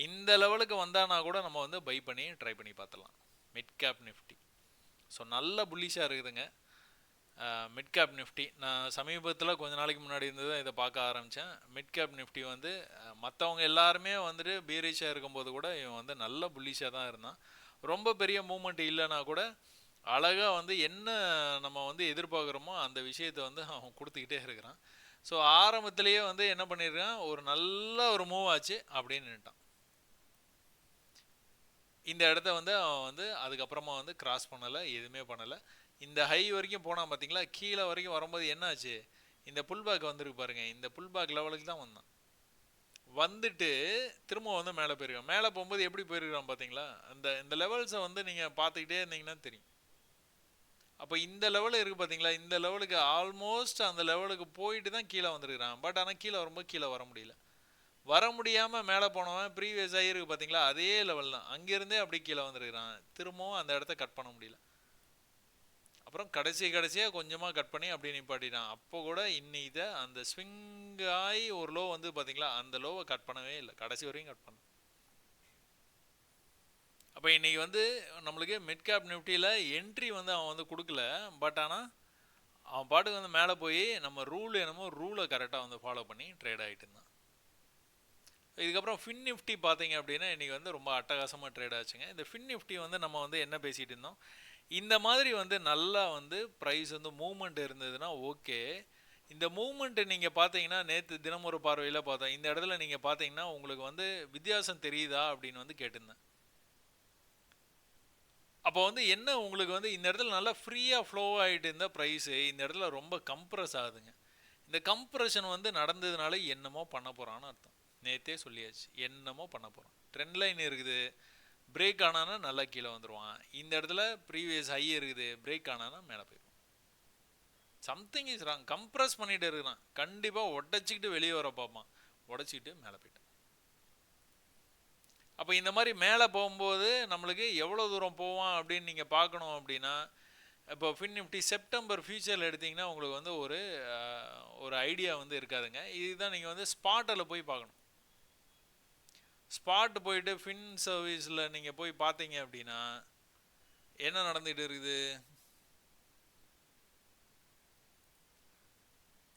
இந்த லெவலுக்கு வந்தானா கூட நம்ம வந்து பை பண்ணி ட்ரை பண்ணி பார்த்துடலாம் மிட் கேப் நிஃப்டி. ஸோ நல்ல புல்லிஷாக இருக்குதுங்க மிட் கேப் நிஃப்டி. நான் சமீபத்தில் கொஞ்ச நாளைக்கு முன்னாடி இருந்து தான் இதை பார்க்க ஆரம்பித்தேன். மிட் கேப் நிஃப்டி வந்து மற்றவங்க எல்லாருமே வந்துட்டு பீரிஷாக இருக்கும்போது கூட இவன் வந்து நல்ல புல்லிஷாக தான் இருந்தான். ரொம்ப பெரிய மூமெண்ட் இல்லைனா கூட அழகாக வந்து என்ன நம்ம வந்து எதிர்பார்க்குறோமோ அந்த விஷயத்தை வந்து அவன் கொடுத்துக்கிட்டே இருக்கிறான். ஸோ ஆரம்பத்திலேயே வந்து என்ன பண்ணியிருக்கான், ஒரு நல்ல ஒரு மூவ் ஆச்சு அப்படின்னு நின்ட்டான். இந்த இடத்த வந்து அவன் வந்து அதுக்கப்புறமா வந்து கிராஸ் பண்ணலை, எதுவுமே பண்ணலை. இந்த ஹை வரைக்கும் போனால் பார்த்தீங்களா, கீழே வரைக்கும் வரும்போது என்ன ஆச்சு, இந்த புல் பேக் வந்துருக்கு பாருங்கள், இந்த புல் பேக் லெவலுக்கு தான் வந்தான். வந்துட்டு திரும்ப வந்து மேலே போயிருக்கான். மேலே போகும்போது எப்படி போயிருக்கான் பார்த்தீங்களா, இந்த லெவல்ஸை வந்து நீங்கள் பார்த்துக்கிட்டே இருந்தீங்கன்னா தெரியும். அப்போ இந்த லெவலில் இருக்குது பார்த்தீங்களா, இந்த லெவலுக்கு ஆல்மோஸ்ட் அந்த லெவலுக்கு போயிட்டு தான் கீழே வந்துருக்கிறான். பட் ஆனால் கீழே வரும்போது கீழே வர முடியல. வர முடியாமல் மேலே போனவன் ப்ரீவியஸ் ஆகிருக்கு பார்த்தீங்களா, அதே லெவல் தான், அங்கேருந்தே அப்படி கீழே வந்துருக்கிறான். திரும்பவும் அந்த இடத்த கட் பண்ண முடியல. அப்புறம் கடைசியாக கொஞ்சமாக கட் பண்ணி அப்படியே நிப்பாட்டிட்டான். அப்போ கூட இன்னைக்கு அந்த ஸ்விங் ஆகி ஒரு லோ வந்து பார்த்தீங்களா, அந்த லோவை கட் பண்ணவே இல்லை, கடைசி வரையும் கட் பண்ண. அப்போ இன்றைக்கி வந்து நம்மளுக்கு மிட் கேப் நிஃப்டியில் என்ட்ரி வந்து அவன் வந்து கொடுக்கல. பட் ஆனால் அவன் பாட்டுக்கு வந்து மேலே போய் நம்ம ரூலை கரெக்டாக வந்து ஃபாலோ பண்ணி ட்ரேட் ஆகிட்டு இருந்தான். இதுக்கப்புறம் ஃபின் நிஃப்டி பார்த்தீங்க அப்படின்னா இன்றைக்கி வந்து ரொம்ப அட்டகாசமாக ட்ரேட் ஆச்சுங்க. இந்த ஃபின் நிஃப்டி வந்து நம்ம வந்து என்ன பேசிகிட்டு இருந்தோம், இந்த மாதிரி வந்து நல்லா வந்து ப்ரைஸ் வந்து மூவ்மெண்ட் இருந்ததுன்னா ஓகே. இந்த மூவ்மெண்ட்டு நீங்கள் பார்த்தீங்கன்னா நேற்று தினம் ஒரு பார்வையில் பார்த்தோம். இந்த இடத்துல நீங்கள் பார்த்தீங்கன்னா உங்களுக்கு வந்து வித்தியாசம் தெரியுதா அப்படின்னு வந்து கேட்டிருந்தேன். அப்போ வந்து என்ன உங்களுக்கு வந்து இந்த இடத்துல நல்லா ஃப்ரீயாக ஃப்ளோ ஆகிட்டு இருந்த ப்ரைஸு இந்த இடத்துல ரொம்ப கம்ப்ரஸ் ஆகுதுங்க. இந்த கம்ப்ரெஷன் வந்து நடந்ததுனால என்னமோ பண்ண போகிறான்னு அர்த்தம். நேற்றே சொல்லியாச்சு, என்னமோ பண்ண போகிறான். ட்ரெண்ட் லைன் இருக்குது, பிரேக் ஆனானா நல்லா கீழே வந்துடுவான். இந்த இடத்துல ப்ரீவியஸ் ஹை இருக்குது, பிரேக் ஆனானா மேலே போயிடுவான். Something is wrong. கம்ப்ரெஸ் பண்ணிகிட்டு இருக்கிறான், கண்டிப்பாக உடச்சிக்கிட்டு வெளியே வர பார்ப்பான், உடச்சிக்கிட்டு மேலே போயிட்டான். அப்போ இந்த மாதிரி மேலே போகும்போது நம்மளுக்கு எவ்வளோ தூரம் போவான் அப்படின்னு நீங்கள் பார்க்கணும். அப்படின்னா இப்போ ஃபின் நிஃப்டி செப்டம்பர் ஃபியூச்சரில் எடுத்திங்கன்னா உங்களுக்கு வந்து ஒரு ஐடியா வந்து இருக்காதுங்க. இதுதான் நீங்கள் வந்து ஸ்பாட்டில் போய் பார்க்கணும். ஸ்பாட் போயிட்டு ஃபின் சர்வீஸில் நீங்கள் போய் பார்த்தீங்க அப்படின்னா என்ன நடந்துகிட்டு இருக்குது.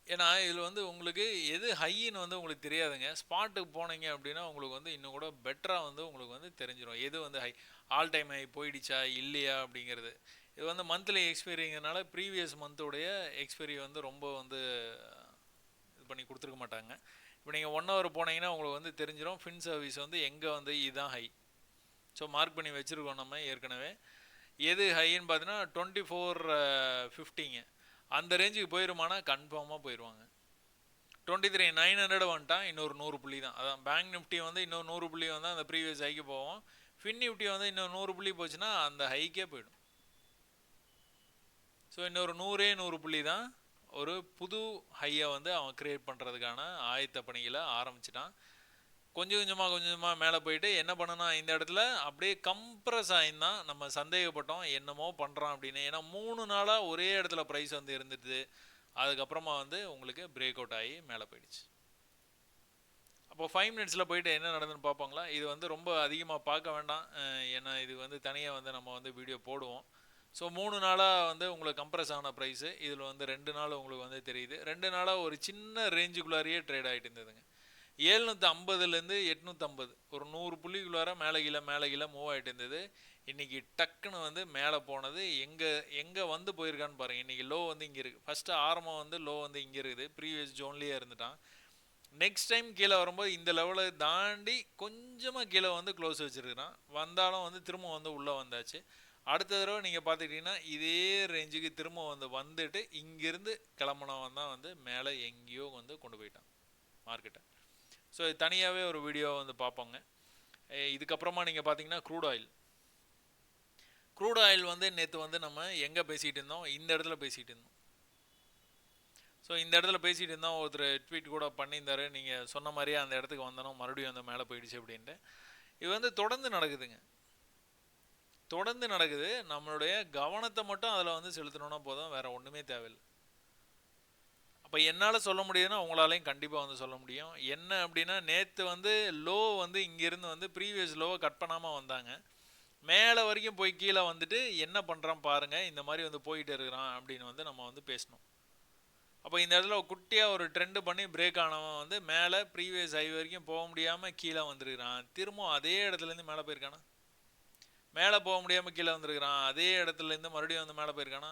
ஏன்னா இதில் வந்து உங்களுக்கு எது ஹைன்னு வந்து உங்களுக்கு தெரியாதுங்க. ஸ்பாட்டுக்கு போனீங்க அப்படின்னா உங்களுக்கு வந்து இன்னும் கூட பெட்டராக வந்து உங்களுக்கு வந்து தெரிஞ்சிடும் எது வந்து ஹை, ஆல் டைம் ஹை போயிடுச்சா இல்லையா அப்படிங்கிறது. இது வந்து மந்த்லி எக்ஸ்பைரிங்கிறனால ப்ரீவியஸ் மந்தோடைய எக்ஸ்பைரி வந்து ரொம்ப வந்து இது பண்ணி கொடுத்துருக்க மாட்டாங்க. இப்போ நீங்கள் 1 hour போனீங்கன்னா உங்களுக்கு வந்து தெரிஞ்சிடும் ஃபின் சர்வீஸ் வந்து எங்கே வந்து இதுதான் ஹை. ஸோ மார்க் பண்ணி வச்சுருக்கோம் நம்ம ஏற்கனவே. எது ஹைன்னு பார்த்தீங்கன்னா 2450 அந்த ரேஞ்சுக்கு போயிடுமானா கன்ஃபார்மாக போயிடுவாங்க. 23,900 வந்துட்டான், இன்னொரு 100 புள்ளி தான். அதான் பேங்க் நிஃப்டி வந்து இன்னொரு 100 புள்ளி வந்தால் அந்த ப்ரீவியஸ் ஹைக்கு போவோம். ஃபின் நிஃப்டி வந்து இன்னொரு 100 புள்ளி போச்சுன்னா அந்த ஹைக்கே போயிடும். ஸோ இன்னொரு 100 புள்ளி தான் ஒரு புது ஹையை வந்து அவன் கிரியேட் பண்ணுறதுக்கான ஆயத்த பணிகளை ஆரம்பிச்சிட்டான். கொஞ்சம் கொஞ்சமாக மேலே போயிட்டு என்ன பண்ணனா இந்த இடத்துல அப்படியே கம்ப்ரஸ் ஆகிருந்தான். நம்ம சந்தேகப்பட்டோம் என்னமோ பண்ணுறான் அப்படின்னு. ஏன்னா 3 நாளாக ஒரே இடத்துல ப்ரைஸ் வந்து இருந்துட்டு அதுக்கப்புறமா வந்து உங்களுக்கு பிரேக் அவுட் ஆகி மேலே போயிடுச்சு. அப்போ 5 மினிட்ஸில் போயிட்டு என்ன நடந்துன்னு பார்ப்பாங்களா? இது வந்து ரொம்ப அதிகமாக பார்க்க வேண்டாம், ஏன்னா இது வந்து தனியாக வந்து நம்ம வந்து வீடியோ போடுவோம். ஸோ 3 நாளாக வந்து உங்களுக்கு கம்ப்ரஸ் ஆன ப்ரைஸு இதில் வந்து 2 நாள் உங்களுக்கு வந்து தெரியுது. 2 நாளாக ஒரு சின்ன ரேஞ்சுக்குள்ளாரியே ட்ரேட் ஆகிட்டு இருந்ததுங்க. 750லேருந்து 850 ஒரு 100 புள்ளிக்குள்ளார மேலே கீழே மூவ் ஆகிட்டு இருந்தது. இன்றைக்கி டக்குன்னு வந்து மேலே போனது எங்கே வந்து போயிருக்கான்னு பாருங்கள். இன்றைக்கி லோ வந்து இங்கே இருக்குது. ஃபஸ்ட்டு ஆரம்பம் வந்து லோ வந்து இங்கே இருக்குது, ப்ரீவியஸ் ஜோன்லேயே இருந்துட்டான். நெக்ஸ்ட் டைம் கீழே வரும்போது இந்த லெவலை தாண்டி கொஞ்சமாக கீழே வந்து க்ளோஸ் வச்சுருக்கிறான். வந்தாலும் வந்து திரும்ப வந்து உள்ளே வந்தாச்சு. அடுத்த தடவை நீங்கள் பார்த்துக்கிட்டிங்கன்னா இதே ரேஞ்சுக்கு திரும்ப வந்துட்டு இங்கேருந்து கிளம்புனவன் தான் வந்து மேலே எங்கேயோ வந்து கொண்டு போயிட்டான் மார்க்கெட்டை. ஸோ இது தனியாகவே ஒரு வீடியோ வந்து பார்ப்போங்க. இதுக்கப்புறமா நீங்கள் பார்த்தீங்கன்னா க்ரூட் ஆயில் வந்து நேற்று வந்து நம்ம எங்கே பேசிகிட்டு இருந்தோம், இந்த இடத்துல பேசிகிட்டு இருந்தோம். ஸோ இந்த இடத்துல பேசிகிட்டு இருந்தோம், ஒருத்தர் ட்வீட் கூட பண்ணியிருந்தாரு, நீங்கள் சொன்ன மாதிரியே அந்த இடத்துக்கு வந்தோம் மறுபடியும் வந்து மேலே போயிடுச்சு அப்படின்ட்டு. இது வந்து தொடர்ந்து நடக்குதுங்க, தொடர்ந்து நடக்குது. நம்மளுடைய கவனத்தை மட்டும் அதில் வந்து செலுத்தணுன்னா போதும், வேறு ஒன்றுமே தேவையில்லை. அப்போ என்னால் சொல்ல முடியுதுன்னா உங்களாலையும் கண்டிப்பாக வந்து சொல்ல முடியும். என்ன அப்படின்னா நேற்று வந்து லோ வந்து இங்கேருந்து வந்து ப்ரீவியஸ் லோவை கட் பண்ணாமல் வந்தாங்க, மேலே வரைக்கும் போய் கீழே வந்துட்டு என்ன பண்ணுறான் பாருங்கள், இந்த மாதிரி வந்து போயிட்டு இருக்கிறான் அப்படின்னு வந்து நம்ம வந்து பேசணும். அப்போ இந்த இடத்துல குட்டியாக ஒரு ட்ரெண்டு பண்ணி பிரேக் ஆனவன் வந்து மேலே ப்ரீவியஸ் ஹை வரைக்கும் போக முடியாமல் கீழே வந்துருக்கிறான். திரும்பவும் அதே இடத்துலேருந்து மேலே போயிருக்கானா? மேலே போக முடியாமல் கீழே வந்துருக்கிறான். அதே இடத்துலேருந்து மறுபடியும் வந்து மேலே போயிருக்கானா?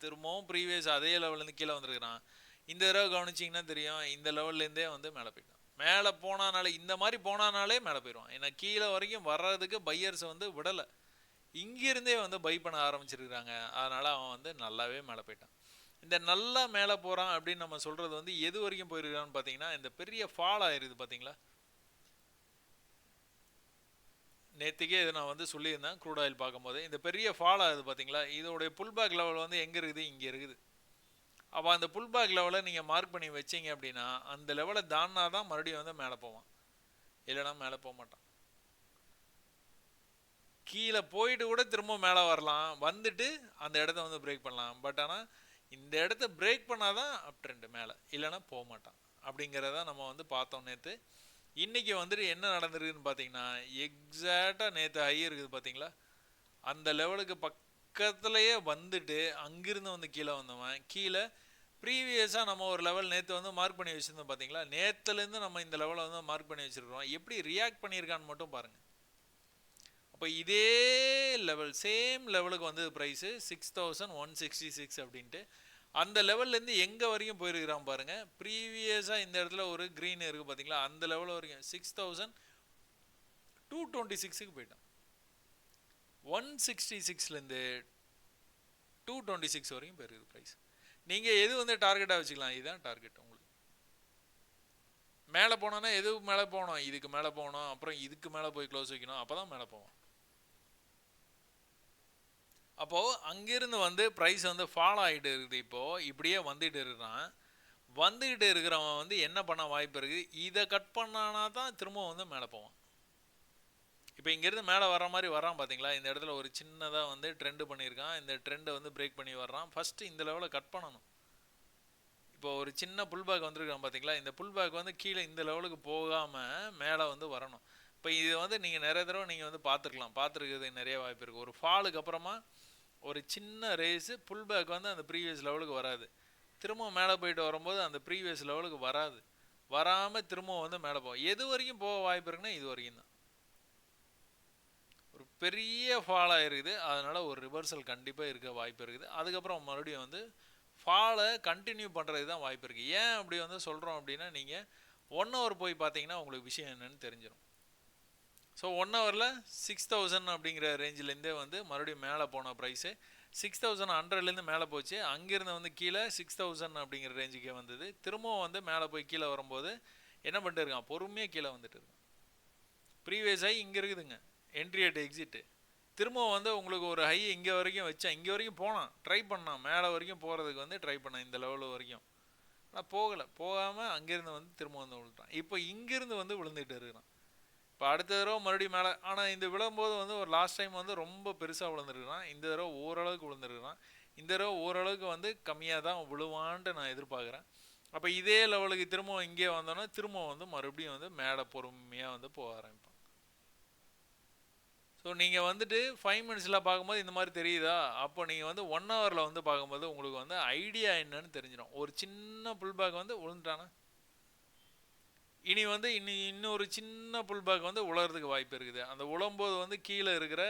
திரும்பவும் ப்ரீவியஸ் அதே லெவல்லேருந்து கீழே வந்துருக்கிறான். இந்த தடவை கவனிச்சிங்கன்னா தெரியும், இந்த லெவல்லேருந்தே வந்து மேலே போயிட்டான். மேலே போனானாலே இந்த மாதிரி போனானாலே மேலே போயிடுவான். ஏன்னா கீழே வரைக்கும் வர்றதுக்கு பையர்ஸ் வந்து விடலை, இங்கிருந்தே வந்து பை பண்ண ஆரம்பிச்சிருக்கிறாங்க. அதனால் அவன் வந்து நல்லாவே மேலே போயிட்டான். இந்த நல்லா மேலே போகிறான் அப்படின்னு நம்ம சொல்கிறது வந்து எது வரைக்கும் போயிருக்கான்னு பார்த்தீங்கன்னா, இந்த பெரிய ஃபால் ஆயிருது பார்த்தீங்களா. நேற்றுக்கே இதை நான் வந்து சொல்லியிருந்தேன் க்ரூட் ஆயில் பார்க்கும்போது, இந்த பெரிய ஃபால் ஆகுது பார்த்தீங்களா, இதோடைய புல் பேக் லெவல் வந்து எங்கே இருக்குது, இங்கே இருக்குது. அப்போ அந்த புல் பேக் லெவலை நீங்கள் மார்க் பண்ணி வச்சிங்க அப்படின்னா அந்த லெவலை தாண்டினா தான் மறுபடியும் வந்து மேலே போவான், இல்லைனா மேலே போக மாட்டான். கீழே போயிட்டு கூட திரும்ப மேலே வரலாம், வந்துட்டு அந்த இடத்த வந்து பிரேக் பண்ணலாம். பட் ஆனால் இந்த இடத்த பிரேக் பண்ணாதான் அப் ட்ரெண்டு மேலே, இல்லைனா போக மாட்டான். அப்படிங்கிறத நம்ம வந்து பார்த்தோம் நேற்று. இன்றைக்கி வந்துட்டு என்ன நடந்திருக்குன்னு பார்த்தீங்கன்னா, எக்ஸாக்டாக நேற்று ஹை இருக்குது பார்த்தீங்களா, அந்த லெவலுக்கு பக்கத்துலேயே வந்துட்டு அங்கிருந்து வந்து கீழே வந்தவன் கீழே ப்ரீவியஸாக நம்ம ஒரு லெவல் நேற்று வந்து மார்க் பண்ணி வச்சுருந்தோம் பார்த்தீங்களா. நேற்றுலேருந்து நம்ம இந்த லெவலை வந்து மார்க் பண்ணி வச்சுருக்கிறோம். எப்படி ரியாக்ட் பண்ணியிருக்கான்னு மட்டும் பாருங்கள். அப்போ இதே லெவல் சேம் லெவலுக்கு வந்தது ப்ரைஸு 6166 அப்படின்ட்டு. அந்த லெவல்லேருந்து எங்கே வரைக்கும் போயிருக்கிறான் பாருங்கள். ப்ரீவியஸாக இந்த இடத்துல ஒரு க்ரீன் இருக்குது பார்த்தீங்களா, அந்த லெவல் வரைக்கும் 6226க்கு போயிட்டான். 166லேருந்து 226 வரைக்கும் போயிருக்குது ப்ரைஸ். நீங்கள் எது வந்து டார்கெட்டாக வச்சுக்கலாம், இதுதான் டார்கெட் உங்களுக்கு. மேலே போனோன்னா எது மேலே போகணும், இதுக்கு மேலே போகணும், அப்புறம் இதுக்கு மேலே போய் க்ளோஸ் வைக்கணும், அப்போ தான் மேலே போவோம். அப்போது அங்கேருந்து வந்து ப்ரைஸ் வந்து ஃபாலோ ஆகிட்டு இருக்குது. இப்போது இப்படியே வந்துகிட்டு இருக்கிறான். வந்துக்கிட்டு இருக்கிறவன் வந்து என்ன பண்ண வாய்ப்பு இருக்குது, இதை கட் பண்ணானா தான் திரும்ப வந்து மேலே போவான். இப்போ இங்கேருந்து மேலே வர மாதிரி வரான் பார்த்தீங்களா, இந்த இடத்துல ஒரு சின்னதாக வந்து ட்ரெண்டு பண்ணியிருக்கான். இந்த ட்ரெண்டை வந்து பிரேக் பண்ணி வர்றான். ஃபஸ்ட்டு இந்த லெவலை கட் பண்ணணும். இப்போ ஒரு சின்ன புல் பேக் வந்துருக்கான் பார்த்தீங்களா, இந்த புல் பேக் வந்து கீழே இந்த லெவலுக்கு போகாமல் மேலே வந்து வரணும். இப்போ இது வந்து நீங்கள் நிறைய தடவை நீங்கள் வந்து பார்த்துருக்கிறது நிறைய வாய்ப்பு இருக்குது. ஒரு ஃபாலுக்கு அப்புறமா ஒரு சின்ன ரேஸு புல் பேக் வந்து அந்த ப்ரீவியஸ் லெவலுக்கு வராது, திரும்ப மேலே போயிட்டு வரும்போது அந்த ப்ரீவியஸ் லெவலுக்கு வராமல் திரும்ப வந்து மேலே போகும். எது வரைக்கும் போக வாய்ப்பு இருக்குன்னா இது வரைக்கும் தான். ஒரு பெரிய ஃபால் ஆகிருக்குது, அதனால் ஒரு ரிவர்சல் கண்டிப்பாக இருக்க வாய்ப்பு இருக்குது. அதுக்கப்புறம் மறுபடியும் வந்து ஃபாலை கண்டினியூ பண்ணுறது தான் வாய்ப்பு இருக்குது. ஏன் அப்படி வந்து சொல்கிறோம் அப்படின்னா, நீங்கள் 1 hour போய் பார்த்தீங்கன்னா உங்களுக்கு விஷயம் என்னென்னு தெரிஞ்சிடும். ஸோ 1 hourல 6000 அப்படிங்கிற ரேஞ்சிலேருந்தே வந்து மறுபடியும் மேலே போன ப்ரைஸு 6100லேருந்து மேலே போச்சு. அங்கேருந்து வந்து கீழே 6000 அப்படிங்கிற ரேஞ்சுக்கே வந்தது. திரும்பவும் வந்து மேலே போய் கீழே வரும்போது என்ன பண்ணிட்டு இருக்கான், பொறுமையாக கீழே வந்துட்டு இருக்கான். ப்ரீவியஸ் ஆகி இங்கே இருக்குதுங்க, என்ட்ரி அட் எக்ஸிட்டு. திரும்ப வந்து உங்களுக்கு ஒரு ஹை இங்கே வரைக்கும் வச்சேன், இங்கே வரைக்கும் போனான், ட்ரை பண்ணான், மேலே வரைக்கும் போகிறதுக்கு வந்து ட்ரை பண்ணான் இந்த லெவல் வரைக்கும். ஆனால் போகலை, போகாமல் அங்கேருந்து வந்து திரும்ப வந்து விழுட்டான். இப்போ இங்கேருந்து வந்து விழுந்துட்டு இருக்கிறான். இப்போ அடுத்த தடவை மறுபடியும் மேலே, ஆனால் இந்த விழும்போது வந்து ஒரு லாஸ்ட் டைம் வந்து ரொம்ப பெருசாக விழுந்துருக்கிறான், இந்த தடவை ஓரளவுக்கு விழுந்துருக்கிறான். இந்த தடவை ஓரளவுக்கு வந்து கம்மியாக தான் விழுவான்ட்டு நான் எதிர்பார்க்குறேன். அப்போ இதே லெவலுக்கு திரும்ப இங்கே வந்தோன்னா திரும்ப வந்து மறுபடியும் வந்து மேலே பொறுமையாக வந்து போக ஆரம்பிப்பான். ஸோ நீங்கள் வந்துட்டு 5 மினிட்ஸில் பார்க்கும்போது இந்த மாதிரி தெரியுதா, அப்போ நீங்கள் வந்து 1 ஹவரில் வந்து பார்க்கும்போது உங்களுக்கு வந்து ஐடியா என்னன்னு தெரிஞ்சிடும். ஒரு சின்ன புல் பேக் வந்து விழுந்துட்டானா, இனி வந்து இன்னொரு சின்ன புல் பேக் வந்து உலகிறதுக்கு வாய்ப்பு இருக்குது. அந்த உழும்போது வந்து கீழே இருக்கிற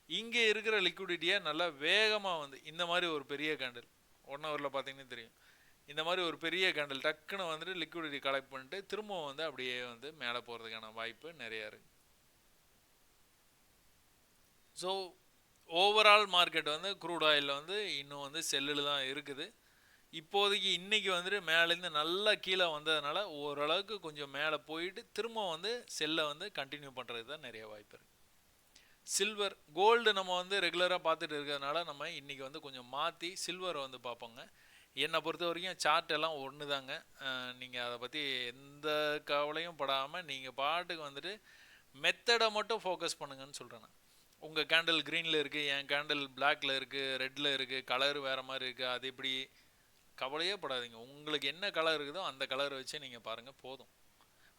இங்கே இருக்கிற லிக்விடிட்டியை நல்லா வேகமாக வந்து இந்த மாதிரி ஒரு பெரிய கேண்டில் 1 ஹவரில் பார்த்தீங்கன்னா தெரியும், இந்த மாதிரி ஒரு பெரிய கேண்டில் டக்குன்னு வந்துட்டு லிக்விடிட்டி கலெக்ட் பண்ணிட்டு திரும்பவும் வந்து அப்படியே வந்து மேலே போகிறதுக்கான வாய்ப்பு நிறையா இருக்குது. ஸோ ஓவரால் மார்க்கெட் வந்து க்ரூட் ஆயிலில் வந்து இன்னும் வந்து செல்லில் தான் இருக்குது. இப்போதைக்கு இன்றைக்கி வந்துட்டு மேலேருந்து நல்லா கீழே வந்ததுனால ஓரளவுக்கு கொஞ்சம் மேலே போயிட்டு திரும்ப வந்து செல்லை வந்து கண்டினியூ பண்ணுறது தான் நிறைய வாய்ப்பு இருக்குது. சில்வர் கோல்டு நம்ம வந்து ரெகுலராக பார்த்துட்டு இருக்கிறதுனால நம்ம இன்றைக்கி வந்து கொஞ்சம் மாற்றி சில்வரை வந்து பார்ப்போங்க. என்னை பொறுத்த வரைக்கும் சார்ட் எல்லாம் ஒன்று தாங்க. நீங்கள் அதை பற்றி எந்த கவலையும் படாமல் நீங்கள் பாட்டுக்கு வந்துட்டு மெத்தடை மட்டும் ஃபோக்கஸ் பண்ணுங்கன்னு சொல்கிறேன். உங்கள் கேண்டில் க்ரீனில் இருக்குது, என் கேண்டில் பிளாக்ல இருக்குது, ரெட்டில் இருக்குது, கலர் வேறு மாதிரி இருக்குது, அது எப்படி கவலையே படாதீங்க. உங்களுக்கு என்ன கலர் இருக்குதோ அந்த கலரை வச்சு நீங்கள் பாருங்கள் போதும்.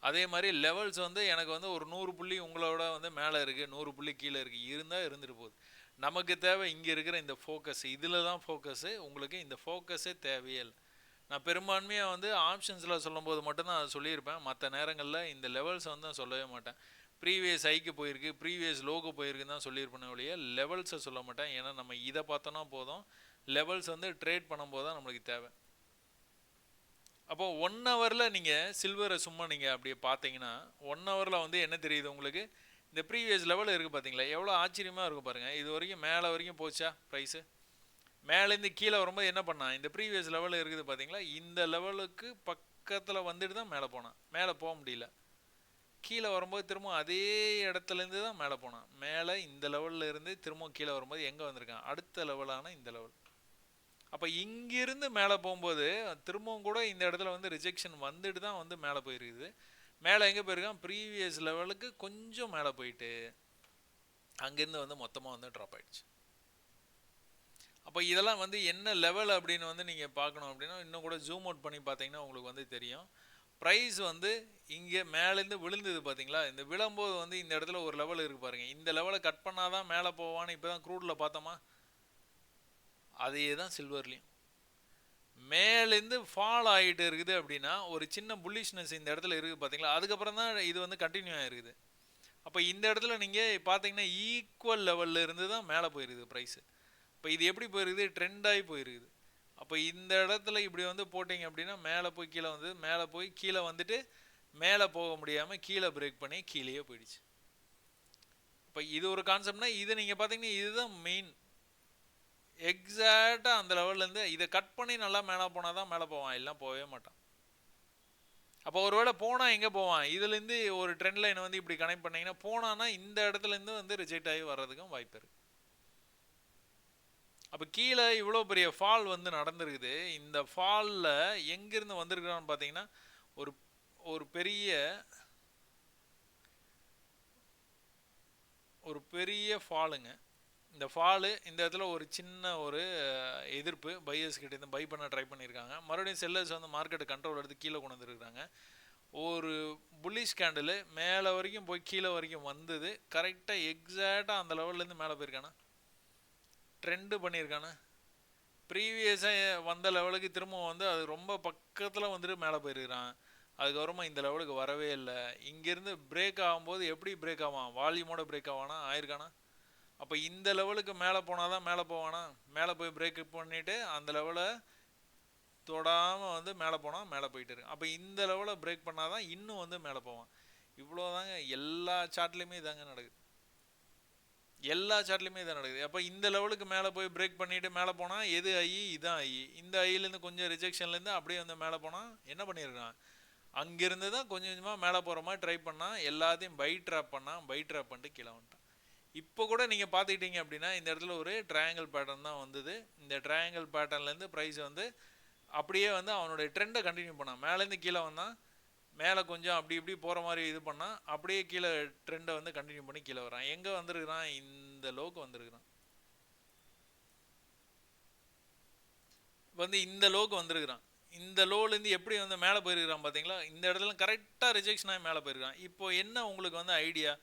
அதே மாதிரி லெவல்ஸ் வந்து எனக்கு வந்து ஒரு 100 புள்ளி உங்களோட வந்து மேலே இருக்குது, 100 புள்ளி கீழே இருக்குது, இருந்தால் இருந்துட்டு போகுது. நமக்கு தேவை இங்கே இருக்கிற இந்த ஃபோக்கஸ், இதில் தான் ஃபோக்கஸு. உங்களுக்கு இந்த ஃபோக்கஸே தேவையே இல்லை. நான் பெரும்பான்மையாக வந்து ஆப்ஷன்ஸில் சொல்லும்போது மட்டும்தான் அதை சொல்லியிருப்பேன். மற்ற நேரங்களில் இந்த லெவல்ஸ் வந்து நான் சொல்லவே மாட்டேன். ப்ரீவியஸ் ஹைக்கு போயிருக்கு, ப்ரீவியஸ் லோக்கு போயிருக்குன்னு தான் சொல்லியிருப்பேன் ஒழிய லெவல்ஸை சொல்ல மாட்டேன். ஏன்னா நம்ம இதை பார்த்தோன்னா போதும், லெவல்ஸ் வந்து ட்ரேட் பண்ணும்போது தான் நம்மளுக்கு தேவை. அப்போது 1 ஹவரில் நீங்கள் சில்வரை சும்மா நீங்கள் அப்படியே பார்த்தீங்கன்னா 1 ஹவரில் வந்து என்ன தெரியுது உங்களுக்கு, இந்த ப்ரீவியஸ் லெவல் இருக்குது பார்த்தீங்களா, எவ்வளோ ஆச்சரியமாக இருக்கும் பாருங்கள். இது வரைக்கும் மேலே வரைக்கும் போச்சா ப்ரைஸு, மேலேருந்து கீழே வரும்போது என்ன பண்ணான், இந்த ப்ரீவியஸ் லெவல் இருக்குது பார்த்தீங்களா, இந்த லெவலுக்கு பக்கத்தில் வந்துட்டு தான் மேலே போனான். மேலே போக முடியல, கீழே வரும்போது திரும்ப அதே இடத்துலேருந்து தான் மேலே போனான். மேலே இந்த லெவலில் இருந்து திரும்ப கீழே வரும்போது எங்கே வந்திருக்கான், அடுத்த லெவலான இந்த லெவல். அப்போ இங்கிருந்து மேலே போகும்போது திரும்பவும் கூட இந்த இடத்துல வந்து ரிஜெக்ஷன் வந்துட்டு தான் வந்து மேலே போயிருக்குது. மேலே எங்கே போயிருக்கான், ப்ரீவியஸ் லெவலுக்கு கொஞ்சம் மேலே போயிட்டு அங்கேருந்து வந்து மொத்தமாக வந்து ட்ராப் ஆகிடுச்சு. அப்போ இதெல்லாம் வந்து என்ன லெவல் அப்படின்னு வந்து நீங்கள் பார்க்கணும் அப்படின்னா இன்னும் கூட ஜூம் அவுட் பண்ணி பார்த்தீங்கன்னா உங்களுக்கு வந்து தெரியும். ப்ரைஸ் வந்து இங்கே மேலேருந்து விழுந்தது பார்த்தீங்களா, இந்த விழும்போது வந்து இந்த இடத்துல ஒரு லெவல் இருக்குது பாருங்கள், இந்த லெவலை கட் பண்ணால் தான் மேலே போவான்னு இப்போ தான் க்ரூடில் பார்த்தோமா, அதே தான் சில்வர்லேயும் மேலேருந்து ஃபால் ஆகிட்டு இருக்குது. அப்படின்னா ஒரு சின்ன புல்லிஷ்னஸ் இந்த இடத்துல இருக்குது பார்த்தீங்களா, அதுக்கப்புறம் தான் இது வந்து கண்டினியூ ஆகிருக்குது. அப்போ இந்த இடத்துல நீங்கள் பார்த்தீங்கன்னா ஈக்குவல் லெவலில் இருந்து தான் மேலே போயிருக்குது ப்ரைஸு. இப்போ இது எப்படி போயிருக்குது, ட்ரெண்டாகி போயிருக்குது. அப்போ இந்த இடத்துல இப்படி வந்து போட்டிங்க அப்படின்னா மேலே போய் கீழே வந்து, மேலே போய் கீழே வந்துட்டு மேலே போக முடியாமல் கீழே பிரேக் பண்ணி கீழேயே போயிடுச்சு. இப்போ இது ஒரு கான்செப்ட்னா இது நீங்கள் பார்த்தீங்கன்னா இதுதான் மெயின். எக்ஸாக்டாக அந்த லெவல்லேருந்து இதை கட் பண்ணி நல்லா மேலே போனால் தான் மேலே போவான், எல்லாம் போகவே மாட்டான். அப்போ ஒருவேளை போனால் எங்கே போவான், இதுலேருந்து ஒரு ட்ரெண்ட் லைனை வந்து இப்படி கனெக்ட் பண்ணிங்கன்னா போனான்னா இந்த இடத்துலேருந்து வந்து ரிஜெக்ட் ஆகி வர்றதுக்கும் வாய்ப்பு இருக்குது. அப்போ கீழே இவ்வளோ பெரிய ஃபால் வந்து நடந்திருக்குது. இந்த ஃபாலில் எங்கேருந்து வந்திருக்கிறான்னு பார்த்தீங்கன்னா ஒரு ஒரு பெரிய ஃபாலுங்க. இந்த ஃபாலு இந்த இடத்துல ஒரு சின்ன ஒரு எதிர்ப்பு பையர்ஸ் கிட்ட இருந்து பை பண்ண ட்ரை பண்ணியிருக்காங்க. மறுபடியும் செல்லர்ஸ் வந்து மார்க்கெட்டை கண்ட்ரோல் எடுத்து கீழே கொண்டு வந்துருக்காங்க. ஒரு புல்லிஷ் கேண்டில் மேலே வரைக்கும் போய் கீழே வரைக்கும் வந்தது, கரெக்டாக எக்ஸாக்டாக அந்த லெவல்லேருந்து மேலே போயிருக்கானா, ட்ரெண்டு பண்ணியிருக்கானே, ப்ரீவியஸாக வந்த லெவலுக்கு திரும்ப வந்து அது ரொம்ப பக்கத்தில் வந்துட்டு மேலே போயிருக்கிறான். அதுக்கப்புறமா இந்த லெவலுக்கு வரவே இல்லை. இங்கேருந்து பிரேக் ஆகும்போது எப்படி பிரேக் ஆவான், வால்யூமோட பிரேக் ஆவானா, ஆயிருக்கானா. அப்போ இந்த லெவலுக்கு மேலே போனால் தான் மேலே போவானா, மேலே போய் பிரேக் பண்ணிவிட்டு அந்த லெவலை தொடாமல் வந்து மேலே போனால் மேலே போயிட்டு இருக்கு. அப்போ இந்த லெவலை பிரேக் பண்ணால் தான் இன்னும் வந்து மேலே போவான். இவ்வளோதாங்க, எல்லா சார்ட்லேயுமே இதாங்க நடக்குது, எல்லா சார்ட்லையுமே இதான் நடக்குது. அப்போ இந்த லெவலுக்கு மேலே போய் பிரேக் பண்ணிவிட்டு மேலே போனால் எது ஐ, இதான் ஐ. இந்த ஐலேருந்து கொஞ்சம் ரிஜெக்ஷன்லேருந்து அப்படியே வந்து மேலே போனால் என்ன பண்ணியிருக்கான், அங்கேருந்து தான் கொஞ்சம் கொஞ்சமாக மேலே போகிற மாதிரி ட்ரை பண்ணால் எல்லாத்தையும் பை ட்ராப் பண்ணிட்டு கீழே வந்துட்டான். இப்போ கூட நீங்கள் பார்த்துக்கிட்டீங்க அப்படின்னா இந்த இடத்துல ஒரு ட்ரையாங்கிள் பேட்டர்ன் தான் வந்தது. இந்த ட்ரையாங்கிள் பேட்டர்ன்லேருந்து ப்ரைஸ் வந்து அப்படியே வந்து அவனுடைய ட்ரெண்டை கண்டினியூ பண்ணான். மேலேருந்து கீழே வந்தான், மேலே கொஞ்சம் அப்படி இப்படி போகிற மாதிரி இது பண்ணால் அப்படியே கீழே ட்ரெண்டை வந்து கண்டினியூ பண்ணி கீழே வரான். எங்கே வந்திருக்கிறான்? இந்த லோக்கு வந்திருக்கிறான். வந்து இந்த லோக்கு வந்திருக்கிறான். இந்த லோலேருந்து எப்படி வந்து மேலே போயிருக்கிறான் பார்த்தீங்களா? இந்த இடத்துல கரெக்டாக ரிஜெக்ஷன் ஆகி மேலே போயிருக்கிறான். இப்போ என்ன உங்களுக்கு வந்து ஐடியா?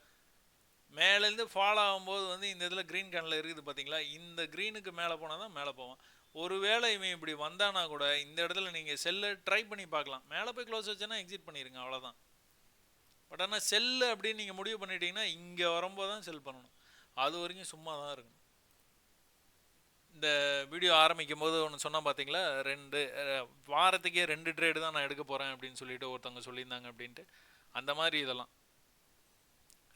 மேலேருந்து ஃபாலோ ஆகும்போது வந்து இந்த இதில் க்ரீன் கேனில் இருக்குது பார்த்தீங்களா? இந்த க்ரீனுக்கு மேலே போனால் தான் மேலே போவான். ஒருவேளை இவன் இப்படி வந்தானா கூட இந்த இடத்துல நீங்கள் செல்லை ட்ரை பண்ணி பார்க்கலாம். மேலே போய் க்ளோஸ் வச்சேன்னா எக்ஸிட் பண்ணிடுங்க, அவ்வளோதான். பட் ஆனால் செல்லு அப்படின்னு நீங்கள் முடிவு பண்ணிட்டீங்கன்னா இங்கே வரும்போது தான் செல் பண்ணணும். அது வரைக்கும் சும்மா தான் இருக்கணும். இந்த வீடியோ ஆரம்பிக்கும் போது ஒன்று சொன்னால் பார்த்தீங்களா, வாரத்துக்கே 2 ட்ரேடு தான் நான் எடுக்க போகிறேன் அப்படின்னு சொல்லிட்டு ஒருத்தவங்க சொல்லியிருந்தாங்க அப்படின்ட்டு. அந்த மாதிரி இதெல்லாம்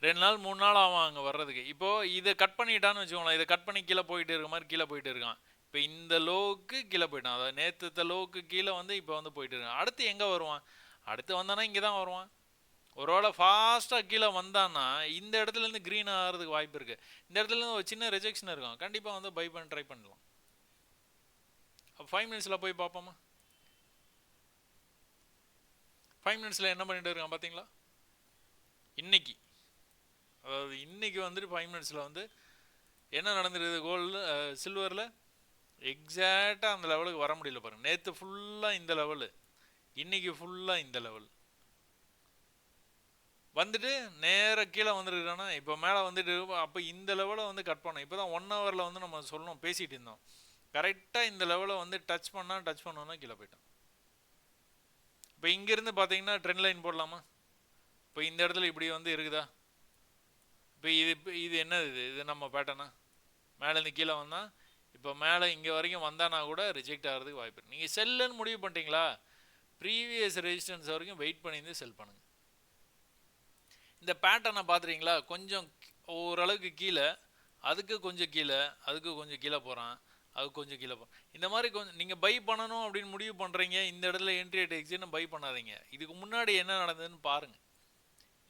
2 நாள் 3 நாள் ஆகும் அங்கே வர்றதுக்கு. இப்போது இதை கட் பண்ணிட்டான்னு வச்சுக்கோங்களேன், இதை கட் பண்ணி கீழே போயிட்டு இருக்க மாதிரி கீழே போயிட்டு இருக்கான். இப்போ இந்த லோவுக்கு கீழே போயிட்டான், அதாவது நேற்று லோவுக்கு கீழே வந்து இப்போ வந்து போயிட்டு இருக்கான். அடுத்து எங்கே வருவான்? அடுத்து வந்தானா இங்கே தான் வருவான். ஒருவேளை ஃபாஸ்ட்டாக கீழே வந்தான்னா இந்த இடத்துலேருந்து க்ரீன் ஆகிறதுக்கு வாய்ப்பு இருக்குது. இந்த இடத்துலேருந்து ஒரு சின்ன ரிஜெக்ஷன் இருக்கும், கண்டிப்பாக வந்து பை பண்ண ட்ரை பண்ணலாம். அப்போ 5 மினிட்ஸில் போய் பார்ப்போமா? 5 மினிட்ஸில் என்ன பண்ணிட்டு இருக்கான் பார்த்தீங்களா? இன்னைக்கு, அதாவது இன்னைக்கு வந்துட்டு 5 மினிட்ஸில் வந்து என்ன நடந்துருக்குது? கோல்டு சில்வரில் எக்ஸாக்டாக அந்த லெவலுக்கு வர முடியல பாருங்கள். நேற்று ஃபுல்லாக இந்த லெவலு, இன்னைக்கு ஃபுல்லாக இந்த லெவல் வந்துட்டு நேராக கீழே வந்துருக்குறானா இப்போ மேலே வந்துட்டு. அப்போ இந்த லெவலை வந்து கட் பண்ணோம். இப்போ தான் 1 ஹவரில் வந்து நம்ம சொல்லணும் பேசிகிட்டு இருந்தோம். கரெக்டாக இந்த லெவலை வந்து டச் பண்ணோன்னா கீழே போயிட்டோம். இப்போ இங்கேருந்து பார்த்தீங்கன்னா ட்ரெண்ட் லைன் போடலாமா? இப்போ இந்த இடத்துல இப்படி வந்து இருக்குதா? இப்போ இது என்னது? இது நம்ம பேட்டர்னா? மேலேருந்து கீழே வந்தால் இப்போ மேலே இங்கே வரைக்கும் வந்தானா கூட ரிஜெக்ட் ஆகிறதுக்கு வாய்ப்பு இருக்குது. நீங்கள் செல்லுன்னு முடிவு பண்ணிட்டீங்களா, ப்ரீவியஸ் ரெசிஸ்டன்ஸ் வரைக்கும் வெயிட் பண்ணியிருந்து செல் பண்ணுங்கள். இந்த பேட்டர்னை பார்த்துறீங்களா? கொஞ்சம் ஓரளவுக்கு கீழே, அதுக்கு கொஞ்சம் கீழே, அதுக்கு கொஞ்சம் கீழே போகிறான், அதுக்கு கொஞ்சம் கீழே போகிறான். இந்த மாதிரி கொஞ்சம் நீங்கள் பை பண்ணணும் அப்படின்னு முடிவு பண்ணுறீங்க, இந்த இடத்துல என்ட்ரி ரேட் எக்ஸிட்னு பை பண்ணாதீங்க. இதுக்கு முன்னாடி என்ன நடந்ததுன்னு பாருங்கள்.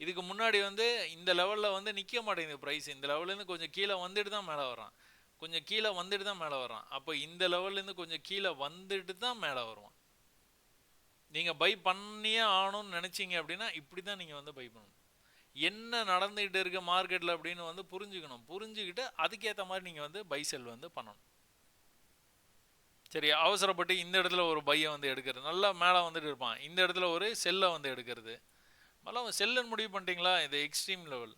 இதுக்கு முன்னாடி வந்து இந்த லெவலில் வந்து நிற்க மாட்டேங்குது ப்ரைஸ். இந்த லெவல்லேருந்து கொஞ்சம் கீழே வந்துட்டு தான் மேலே வரான், கொஞ்சம் கீழே வந்துட்டு தான் மேலே வரான். அப்போ இந்த லெவல்லேருந்து கொஞ்சம் கீழே வந்துட்டு தான் மேலே வருவான். நீங்கள் பை பண்ணியே ஆகணும்னு நினச்சிங்க அப்படின்னா இப்படி தான் நீங்கள் வந்து பை பண்ணணும். என்ன நடந்துகிட்டு இருக்க மார்க்கெட்டில் அப்படின்னு வந்து புரிஞ்சுக்கணும். புரிஞ்சுக்கிட்டு அதுக்கேற்ற மாதிரி நீங்கள் வந்து பை செல் வந்து பண்ணணும். சரி, அவசரப்பட்டு இந்த இடத்துல ஒரு பையை வந்து எடுக்கிறது, நல்லா மேலே வந்துட்டு இருப்பான், இந்த இடத்துல ஒரு செல்லை வந்து எடுக்கிறது. நல்லா செல்லுன்னு முடிவு பண்ணிட்டீங்களா? இது எக்ஸ்ட்ரீம் லெவல்.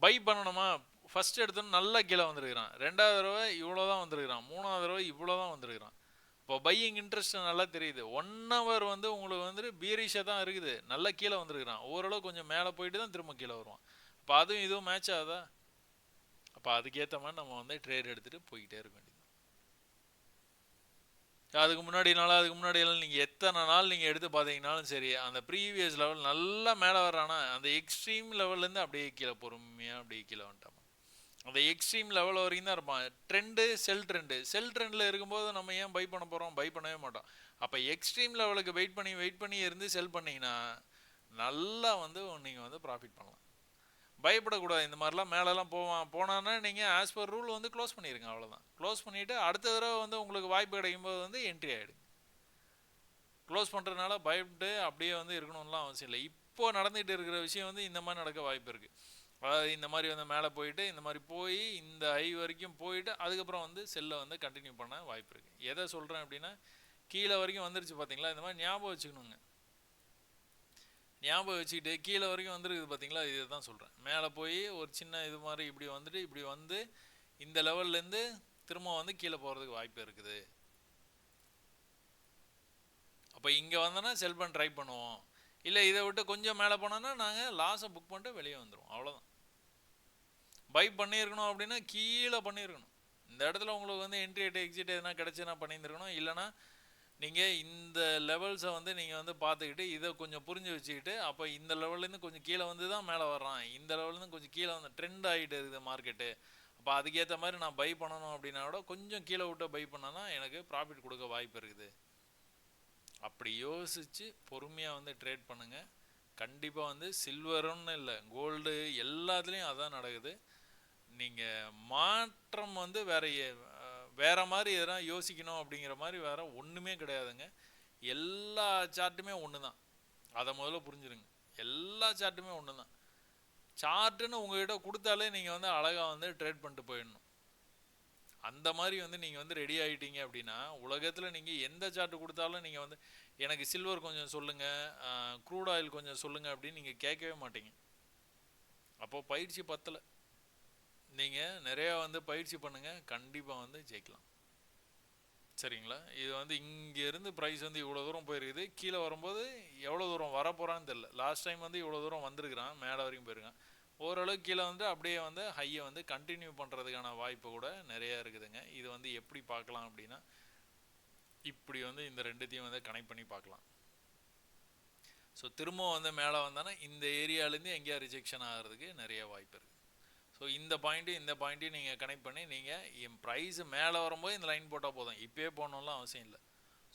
பை பண்ணணுமா? ஃபஸ்ட் எடுத்தோன்னு நல்லா கீழே வந்துருக்கிறான், 2வது தடவை இவ்வளோ தான் வந்துருக்கிறான், 3வது தடவை இவ்வளோ தான் வந்துருக்கிறான். இப்போ பையிங் இன்ட்ரெஸ்ட் நல்லா தெரியுது. 1 ஹவர் வந்து உங்களுக்கு வந்துட்டு பீரிஷாக தான் இருக்குது, நல்லா கீழே வந்துருக்கிறான். ஓரளவு கொஞ்சம் மேலே போயிட்டு தான் திரும்ப கீழே வருவான். அப்போ அதுவும் இதுவும் மேட்ச் ஆகுதா? அப்போ அதுக்கேற்ற மாதிரி நம்ம வந்து ட்ரேட் எடுத்துகிட்டு போய்கிட்டே இருக்க வேண்டியது. அதுக்கு முன்னாடி எல்லாம் நீங்கள் எத்தனை நாள் நீங்கள் எடுத்து பார்த்தீங்கன்னாலும் சரி, அந்த ப்ரீவியஸ் லெவல் நல்லா மேலே வர்றானா அந்த எக்ஸ்ட்ரீம் லெவல்லேருந்து அப்படியே கீழே பொறுமையாக அப்படியே கீழே வந்துட்டான். அந்த எக்ஸ்ட்ரீம் லெவல் வரைக்கும் தான் இருப்பான். ட்ரெண்டு செல் ட்ரெண்டில் இருக்கும்போது நம்ம ஏன் பை பண்ண போகிறோம்? பை பண்ணவே மாட்டோம். அப்போ எக்ஸ்ட்ரீம் லெவலுக்கு வெயிட் பண்ணி இருந்து செல் பண்ணிங்கன்னா நல்லா வந்து நீங்கள் வந்து ப்ராஃபிட் பண்ணலாம். பயப்படக்கூடாது. இந்த மாதிரிலாம் மேலெல்லாம் போனான்னா நீங்கள் ஆஸ் பர் ரூல் வந்து க்ளோஸ் பண்ணிடுங்க, அவ்வளோதான். க்ளோஸ் பண்ணிவிட்டு அடுத்த தடவை வந்து உங்களுக்கு வாய்ப்பு கிடைக்கும்போது வந்து என்ட்ரி ஆகிடுங்க. க்ளோஸ் பண்ணுறதுனால பயப்பட்டு அப்படியே வந்து இருக்கணும்லாம் அவசியம் இல்லை. இப்போ நடந்துகிட்டு இருக்கிற விஷயம் வந்து இந்த மாதிரி நடக்க வாய்ப்பு இருக்குது. அதாவது இந்த மாதிரி வந்து மேலே போயிட்டு இந்த மாதிரி போய் இந்த ஹை வரைக்கும் போயிட்டு அதுக்கப்புறம் வந்து செல்லை வந்து கண்டினியூ பண்ண வாய்ப்பு இருக்குது. எதை சொல்கிறேன் அப்படின்னா, கீழே வரைக்கும் வந்துருச்சு பார்த்தீங்களா, இந்த மாதிரி ஞாபகம் வச்சுக்கணுங்க. ஞாபகம் வச்சுக்கிட்டு கீழே வரைக்கும் வந்துருக்குது பார்த்தீங்களா, இதை தான் சொல்கிறேன். மேலே போய் ஒரு சின்ன இது மாதிரி இப்படி வந்துட்டு இப்படி வந்து இந்த லெவல்லேருந்து திரும்ப வந்து கீழே போகிறதுக்கு வாய்ப்பு இருக்குது. அப்போ இங்கே வந்தோன்னா செல் பண்ண ட்ரை பண்ணுவோம். இல்லை இதை விட்டு கொஞ்சம் மேலே போனோன்னா நாங்கள் லாஸை புக் பண்ணிட்டு வெளியே வந்துடுவோம், அவ்வளோதான். பை பண்ணியிருக்கணும் அப்படின்னா கீழே பண்ணியிருக்கணும். இந்த இடத்துல உங்களுக்கு வந்து என்ட்ரி எக்ஸிட் எதுனா கிடச்சுன்னா பண்ணியிருந்துருக்கணும். இல்லைனா நீங்கள் இந்த லெவல்ஸை வந்து நீங்கள் வந்து பார்த்துக்கிட்டு இதை கொஞ்சம் புரிஞ்சு வச்சுக்கிட்டு, அப்போ இந்த லெவல்லேருந்து கொஞ்சம் கீழே வந்து தான் மேலே வர்றான், இந்த லெவல்லேருந்து கொஞ்சம் கீழே வந்து ட்ரெண்ட் ஆகிட்டு இருக்குது மார்க்கெட்டு, அப்போ அதுக்கேற்ற மாதிரி நான் பை பண்ணணும் அப்படின்னா கூட கொஞ்சம் கீழே விட்டு பை பண்ணனா எனக்கு ப்ராஃபிட் கொடுக்க வாய்ப்பு இருக்குது. அப்படி யோசித்து பொறுமையாக வந்து ட்ரேட் பண்ணுங்கள். கண்டிப்பாக வந்து சில்வருன்னு இல்லை, கோல்டு எல்லாத்துலேயும் அதான் நடக்குது. நீங்கள் மாற்றம் வந்து வேற மாதிரி எதனா யோசிக்கணும் அப்படிங்கிற மாதிரி வேற ஒன்றுமே கிடையாதுங்க. எல்லா சார்ட்டுமே ஒன்று தான், அதை முதல்ல புரிஞ்சுருங்க. எல்லா சார்ட்டுமே ஒன்று தான். சார்ட்டுன்னு உங்ககிட்ட கொடுத்தாலே நீங்கள் வந்து அழகாக வந்து ட்ரேட் பண்ணிட்டு போயிடணும். அந்த மாதிரி வந்து நீங்கள் வந்து ரெடி ஆகிட்டீங்க அப்படின்னா உலகத்தில் நீங்கள் எந்த சார்ட்டு கொடுத்தாலும் நீங்கள் வந்து எனக்கு சில்வர் கொஞ்சம் சொல்லுங்கள், க்ரூட் ஆயில் கொஞ்சம் சொல்லுங்கள் அப்படின்னு நீங்கள் கேட்கவே மாட்டீங்க. அப்போது பயிற்சி பத்தலை. நீங்கள் நிறையா வந்து பயிற்சி பண்ணுங்கள், கண்டிப்பாக வந்து ஜெயிக்கலாம். சரிங்களா? இது வந்து இங்கேருந்து ப்ரைஸ் வந்து இவ்வளோ தூரம் போயிருக்குது, கீழே வரும்போது எவ்வளோ தூரம் வரப்போகிறான்னு தெரில. லாஸ்ட் டைம் வந்து இவ்வளோ தூரம் வந்திருக்கிறான், மேலே வரைக்கும் போயிருக்கான். ஓரளவுக்கு கீழே வந்து அப்படியே வந்து ஹையை வந்து கண்டினியூ பண்ணுறதுக்கான வாய்ப்பு கூட நிறையா இருக்குதுங்க. இது வந்து எப்படி பார்க்கலாம் அப்படின்னா, இப்படி வந்து இந்த ரெண்டுத்தையும் வந்து கனெக்ட் பண்ணி பார்க்கலாம். ஸோ திரும்பவும் வந்து மேலே வந்தானா இந்த ஏரியாலேருந்து எங்கேயா ரிஜெக்ஷன் ஆகிறதுக்கு நிறைய வாய்ப்பு இருக்குது. ஸோ இந்த பாயிண்ட்டையும் நீங்கள் கனெக்ட் பண்ணி நீங்கள் என் ப்ரைஸு மேலே வரும்போது இந்த லைன் போட்டால் போதும், இப்போயே போகணும்லாம் அவசியம் இல்லை.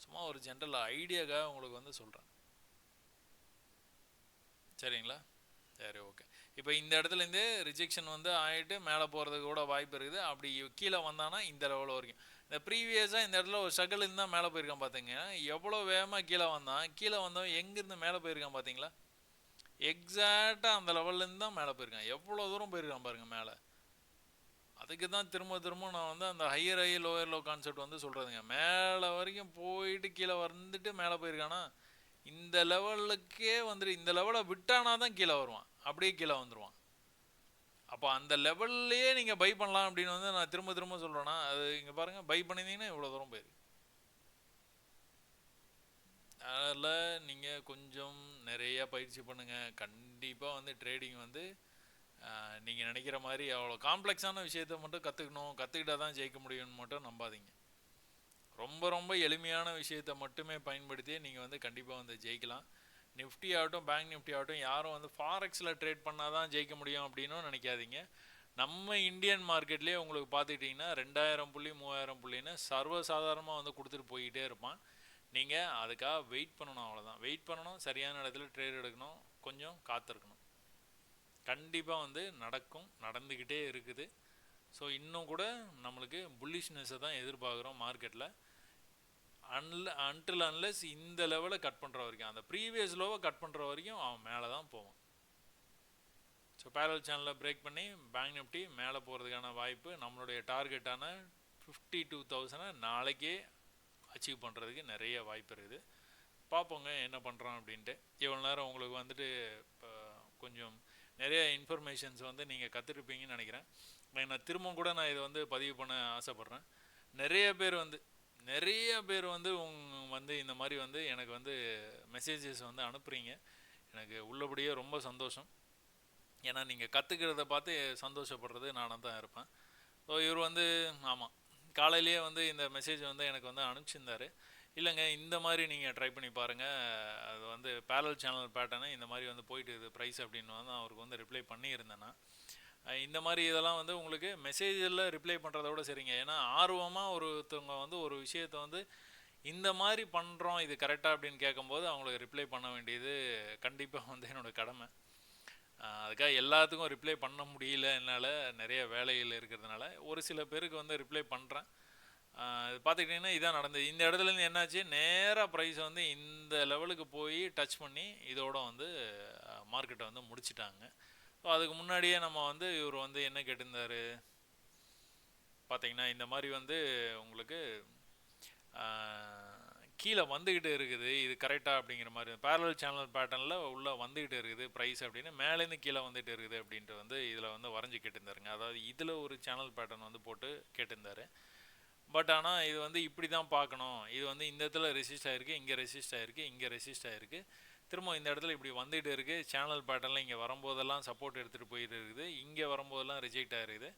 சும்மா ஒரு ஜென்ரல் ஐடியாக்காக உங்களுக்கு வந்து சொல்கிறேன். சரிங்களா? சரி, ஓகே. இப்போ இந்த இடத்துலேருந்து ரிஜெக்ஷன் வந்து ஆகிட்டு மேலே போகிறதுக்கு கூட வாய்ப்பு இருக்குது. அப்படி கீழே வந்தானா இந்த லெவல் வரைக்கும் இந்த ப்ரீவியஸாக இந்த இடத்துல ஒரு ஸ்ட்ரகிள் இருந்தால் மேலே போயிருக்கான் பார்த்தீங்க. எவ்வளோ வேகமாக கீழே வந்தவன் எங்கேருந்து மேலே போயிருக்கான் பார்த்தீங்களா? எக்ஸாக்டாக அந்த லெவல்லேருந்து தான் மேலே போயிருக்கான். எவ்வளோ தூரம் போயிருக்கான் பாருங்கள் மேலே. அதுக்கு தான் திரும்ப நான் வந்து அந்த ஹையர் லோயர் லோ கான்செப்ட் வந்து சொல்கிறதுங்க. மேலே வரைக்கும் போயிட்டு கீழே வந்துட்டு மேலே போயிருக்கானா இந்த லெவலுக்கே வந்துட்டு இந்த லெவலை விட்டானா தான் கீழே வருவான், அப்படியே கீழே வந்துடுவான். அப்போ அந்த லெவல்லையே நீங்கள் பை பண்ணலாம் அப்படின்னு வந்து நான் திரும்ப சொல்கிறேன்னா அது இங்கே பாருங்கள், பை பண்ணியிருந்தீங்கன்னா இவ்வளோ தூரம் போயிருக்கு. அதில் நீங்கள் கொஞ்சம் நிறையா பயிற்சி பண்ணுங்கள். கண்டிப்பாக வந்து ட்ரேடிங் வந்து நீங்கள் நினைக்கிற மாதிரி அவ்வளோ காம்ப்ளெக்ஸான விஷயத்த மட்டும் கற்றுக்கிட்டா தான் ஜெயிக்க முடியும்னு மட்டும் நம்பாதீங்க. ரொம்ப எளிமையான விஷயத்தை மட்டுமே பயன்படுத்தி நீங்கள் வந்து கண்டிப்பாக வந்து ஜெயிக்கலாம். நிஃப்டி ஆகட்டும், பேங்க் நிஃப்டி ஆகட்டும், யாரும் வந்து ஃபாரெக்ஸில் ட்ரேட் பண்ணால் தான் ஜெயிக்க முடியும் அப்படின்னு நினைக்காதீங்க. நம்ம இந்தியன் மார்க்கெட்லேயே உங்களுக்கு பார்த்துக்கிட்டிங்கன்னா 2000 புள்ளி 3000 புள்ளின்னு சர்வசாதாரணமாக வந்து கொடுத்துட்டு போய்கிட்டே இருப்பான். நீங்கள் அதுக்காக வெயிட் பண்ணணும், அவ்வளோதான். வெயிட் பண்ணணும், சரியான இடத்துல ட்ரேட் எடுக்கணும், கொஞ்சம் காத்திருக்கணும். கண்டிப்பாக வந்து நடந்துக்கிட்டே இருக்குது. ஸோ இன்னும் கூட நம்மளுக்கு புல்லிஷ்னஸை தான் எதிர்பார்க்குறோம் மார்க்கெட்டில். அன்டில் அன்லெஸ் இந்த லெவலை கட் பண்ணுற வரைக்கும், அந்த ப்ரீவியஸ் லோவை கட் பண்ணுற வரைக்கும் அவன் மேலே தான் போவான். ஸோ பேரல் சேனலில் பிரேக் பண்ணி பேங்க் நிஃப்டி மேலே போகிறதுக்கான வாய்ப்பு, நம்மளுடைய டார்கெட்டான 52,000 நாளைக்கே அச்சீவ் பண்ணுறதுக்கு நிறைய வாய்ப்பு இருக்குது. பார்ப்போங்க என்ன பண்ணுறான் அப்படின்ட்டு. இவ்வளோ நேரம் உங்களுக்கு வந்துட்டு இப்போ கொஞ்சம் நிறைய இன்ஃபர்மேஷன்ஸ் வந்து நீங்கள் கற்றுருப்பீங்கன்னு நினைக்கிறேன். நான் திரும்பவும் கூட நான் இதை வந்து பதிவு பண்ண ஆசைப்பட்றேன். நிறைய பேர் வந்து இந்த மாதிரி வந்து எனக்கு வந்து மெசேஜஸ் வந்து அனுப்புகிறீங்க. எனக்கு உள்ளபடியே ரொம்ப சந்தோஷம். ஏன்னா நீங்கள் கற்றுக்கிறத பார்த்து சந்தோஷப்படுறது நானாக தான் இருப்பேன். ஸோ இவர் வந்து ஆமாம் காலையிலேயே வந்து இந்த மெசேஜ் வந்து எனக்கு வந்து அனுப்பிச்சிருந்தார். இல்லைங்க இந்த மாதிரி நீங்கள் ட்ரை பண்ணி பாருங்கள், அது வந்து பேரல் சேனல் பேட்டர்னு இந்த மாதிரி வந்து போயிட்டு இது ப்ரைஸ் அப்படின்னு வந்து அவருக்கு வந்து ரிப்ளை பண்ணியிருந்தேன்னா, இந்த மாதிரி இதெல்லாம் வந்து உங்களுக்கு மெசேஜில் ரிப்ளை பண்ணுறத விட சரிங்க. ஏன்னா ஆர்வமாக ஒருத்தவங்க வந்து ஒரு விஷயத்தை வந்து இந்த மாதிரி பண்ணுறோம் இது கரெக்டாக அப்படின்னு கேட்கும்போது அவங்களுக்கு ரிப்ளை பண்ண வேண்டியது கண்டிப்பாக வந்து என்னோடய கடமை. அதுக்காக எல்லாத்துக்கும் ரிப்ளை பண்ண முடியல, என்னால் நிறைய வேலைகள் இருக்கிறதுனால ஒரு சில பேருக்கு வந்து ரிப்ளை பண்ணுறேன். இது பார்த்துக்கிட்டிங்கன்னா இதான் நடந்தது. இந்த இடத்துலேருந்து என்னாச்சு, நேராக ப்ரைஸ் வந்து இந்த லெவலுக்கு போய் டச் பண்ணி இதோட வந்து மார்க்கெட்டை வந்து முடிச்சிட்டாங்க. ஸோ அதுக்கு முன்னாடியே நம்ம வந்து இவர் வந்து என்ன கேட்டிருந்தார் பார்த்தீங்கன்னா, இந்த மாதிரி வந்து உங்களுக்கு கீழே வந்துக்கிட்டு இருக்குது, இது கரெக்டாக அப்படிங்கிற மாதிரி பேரலல் சேனல் பேட்டர்னில் உள்ளே வந்துக்கிட்டு இருக்குது ப்ரைஸ் அப்படின்னு, மேலேருந்து கீழே வந்துட்டு இருக்குது அப்படின்ட்டு வந்து இதில் வந்து வரைஞ்சி கேட்டிருந்தாருங்க. அதாவது இதில் ஒரு சேனல் பேட்டர்ன் வந்து போட்டு கேட்டிருந்தாரு. பட் ஆனால் இது வந்து இப்படி தான் பார்க்கணும், இது வந்து இந்த இடத்துல ரெசிஸ்ட் ஆகிருக்கு, இங்கே ரெசிஸ்ட் ஆகிருக்கு, இங்கே ரெசிஸ்ட் ஆகிருக்கு, திரும்ப இந்த இடத்துல இப்படி வந்துகிட்டு இருக்குது, சேனல் பேட்டர்னில் இங்கே வரும்போதெல்லாம் சப்போர்ட் எடுத்துகிட்டு போயிட்டு இருக்குது, இங்கே வரும்போதெல்லாம் ரிஜெக்ட் ஆகிருக்குது.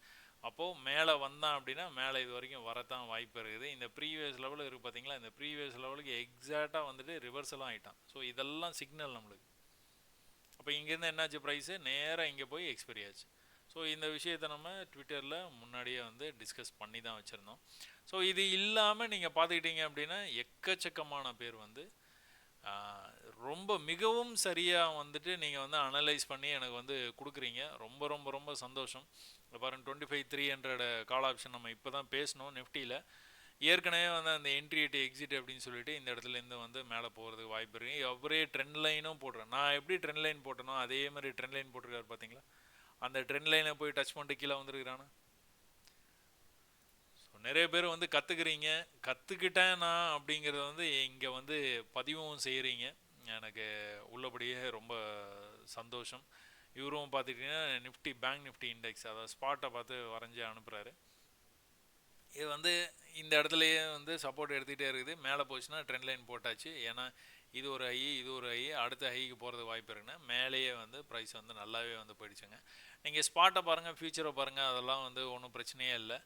அப்போது மேலே வந்தான் அப்படின்னா மேலே இது வரைக்கும் வரத்தான் வாய்ப்பு இருக்குது. இந்த ப்ரீவியஸ் லெவலில் இருக்குது பார்த்தீங்களா, இந்த ப்ரீவியஸ் லெவலுக்கு எக்ஸாக்டாக வந்துட்டு ரிவர்சலாம் ஆகிட்டான். ஸோ இதெல்லாம் சிக்னல் நம்மளுக்கு. அப்போ இங்கேருந்து என்னாச்சு, ப்ரைஸு நேராக இங்கே போய் எக்ஸ்பைரி ஆச்சு. ஸோ இந்த விஷயத்தை நம்ம ட்விட்டரில் முன்னாடியே வந்து டிஸ்கஸ் பண்ணி தான் வச்சுருந்தோம். ஸோ இது இல்லாமல் நீங்கள் பார்த்துக்கிட்டீங்க அப்படின்னா எக்கச்சக்கமான பேர் வந்து ஆ, ரொம்ப மிகவும் சரியா வந்துட்டு நீங்க வந்து அனலைஸ் பண்ணி எனக்கு வந்து குடுக்குறீங்க. ரொம்ப ரொம்ப ரொம்ப சந்தோஷம். இங்க பாருங்க 25,300 கால் ஆப்ஷன் நம்ம இப்ப தான் பேசினோம் நிஃப்டில. ஏற்கனவே வந்து அந்த என்ட்ரி எட்டு எக்ஸிட் அப்படின்னு சொல்லிட்டு இந்த இடத்துலேருந்து வந்து மேலே போகிறதுக்கு வாய்ப்பு இருக்கு. அவரே ட்ரெண்ட் லைனும் போடுறேன். நான் எப்படி ட்ரெண்ட் லைன் போட்டனோ அதே மாதிரி ட்ரெண்ட் லைன் போட்டிருக்காரு பார்த்தீங்களா? அந்த ட்ரெண்ட் லைனை போய் டச் பண்ணிட்டு கீழே வந்துருக்கிறானா? ஸோ நிறைய பேர் வந்து கற்றுக்குறீங்க. கற்றுக்கிட்டேன் நான் அப்படிங்கிறத வந்து இங்கே வந்து பதிவும் செய்கிறீங்க. எனக்கு உள்ளபடியே ரொம்ப சந்தோஷம். இவரும் பார்த்துக்கிட்டிங்கன்னா நிஃப்டி பேங்க் நிஃப்டி இண்டெக்ஸ் அதாவது ஸ்பாட்டை பார்த்து வரைஞ்சி அனுப்புகிறாரு. இது வந்து இந்த இடத்துலையே வந்து சப்போர்ட் எடுத்துகிட்டே இருக்குது. மேலே போச்சுன்னா ட்ரெண்ட் லைன் போட்டாச்சு. ஏன்னா இது ஒரு ஹை இது ஒரு ஹை, அடுத்த ஹைக்கு போகிறதுக்கு வாய்ப்பு இருக்குன்னா மேலேயே வந்து ப்ரைஸ் வந்து நல்லாவே வந்து போயிடுச்சுங்க. நீங்கள் ஸ்பாட்டை பாருங்கள், ஃபியூச்சரை பாருங்கள், அதெல்லாம் வந்து ஒன்றும் பிரச்சனையே இல்லை.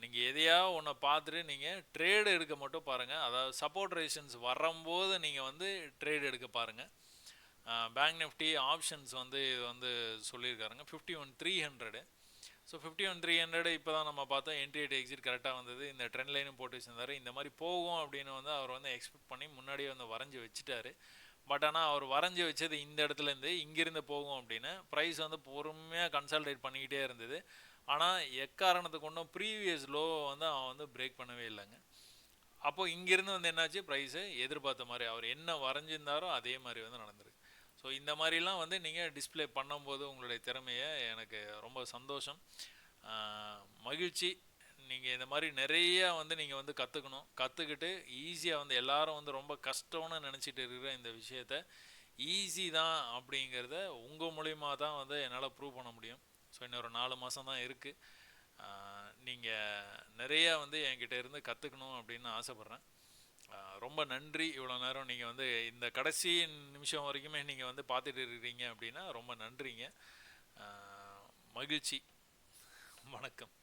நீங்கள் எதையா ஒன்றை பார்த்துட்டு நீங்கள் ட்ரேடு எடுக்க மட்டும் பாருங்கள். அதாவது சப்போர்ட் ரெசிஸ்டன்ஸ் வரும்போது நீங்கள் வந்து ட்ரேடு எடுக்க பாருங்கள். பேங்க் நிஃப்டி ஆப்ஷன்ஸ் வந்து இது வந்து சொல்லியிருக்காருங்க 51,300. ஸோ 51,300 இப்போ தான் நம்ம பார்த்தோம். என்ட்ரி எட் எக்ஸிட் கரெக்டாக வந்தது. இந்த ட்ரெண்ட் லைனும் போட்டு வச்சிருந்தாரு. இந்த மாதிரி போகும் அப்படின்னு வந்து அவர் வந்து எக்ஸ்பெக்ட் பண்ணி முன்னாடியே வந்து வரைஞ்சி வச்சுட்டாரு. பட் ஆனால் அவர் வரைஞ்சி வச்சது இந்த இடத்துலேருந்து இங்கிருந்து போகும் அப்படின்னு ப்ரைஸ் வந்து பொறுமையாக கன்சால்டேட் பண்ணிக்கிட்டே இருந்தது. ஆனால் எக்காரணத்துக்கு ஒன்றும் ப்ரீவியஸ் லோ வந்து அவன் வந்து பிரேக் பண்ணவே இல்லைங்க. அப்போ இங்கிருந்து வந்து என்னாச்சு, ப்ரைஸு எதிர்பார்த்த மாதிரி அவர் என்ன வரைஞ்சிருந்தாரோ அதே மாதிரி வந்து நடந்திருக்கு. ஸோ இந்த மாதிரிலாம் வந்து நீங்கள் டிஸ்பிளே பண்ணும்போது உங்களுடைய திறமையை எனக்கு ரொம்ப சந்தோஷம், மகிழ்ச்சி. நீங்கள் இந்த மாதிரி நிறைய வந்து நீங்கள் வந்து கற்றுக்கணும். கற்றுக்கிட்டு ஈஸியாக வந்து எல்லாரும் வந்து ரொம்ப கஷ்டம்னு நினச்சிட்டு இருக்கிற இந்த விஷயத்த ஈஸி தான் அப்படிங்கிறத உங்கள் மூலிமா தான் வந்து என்னால் ப்ரூவ் பண்ண முடியும். ஸோ இன்னொரு 4 மாதம் தான் இருக்குது. நீங்கள் நிறையா வந்து என்கிட்ட இருந்து கற்றுக்கணும் அப்படின்னு ஆசைப்பட்றேன். ரொம்ப நன்றி. இவ்வளோ நேரம் நீங்கள் வந்து இந்த கடைசி நிமிஷம் வரைக்குமே நீங்கள் வந்து பார்த்துட்டு இருக்கிறீங்க அப்படின்னா ரொம்ப நன்றிங்க. மகிழ்ச்சி. வணக்கம்.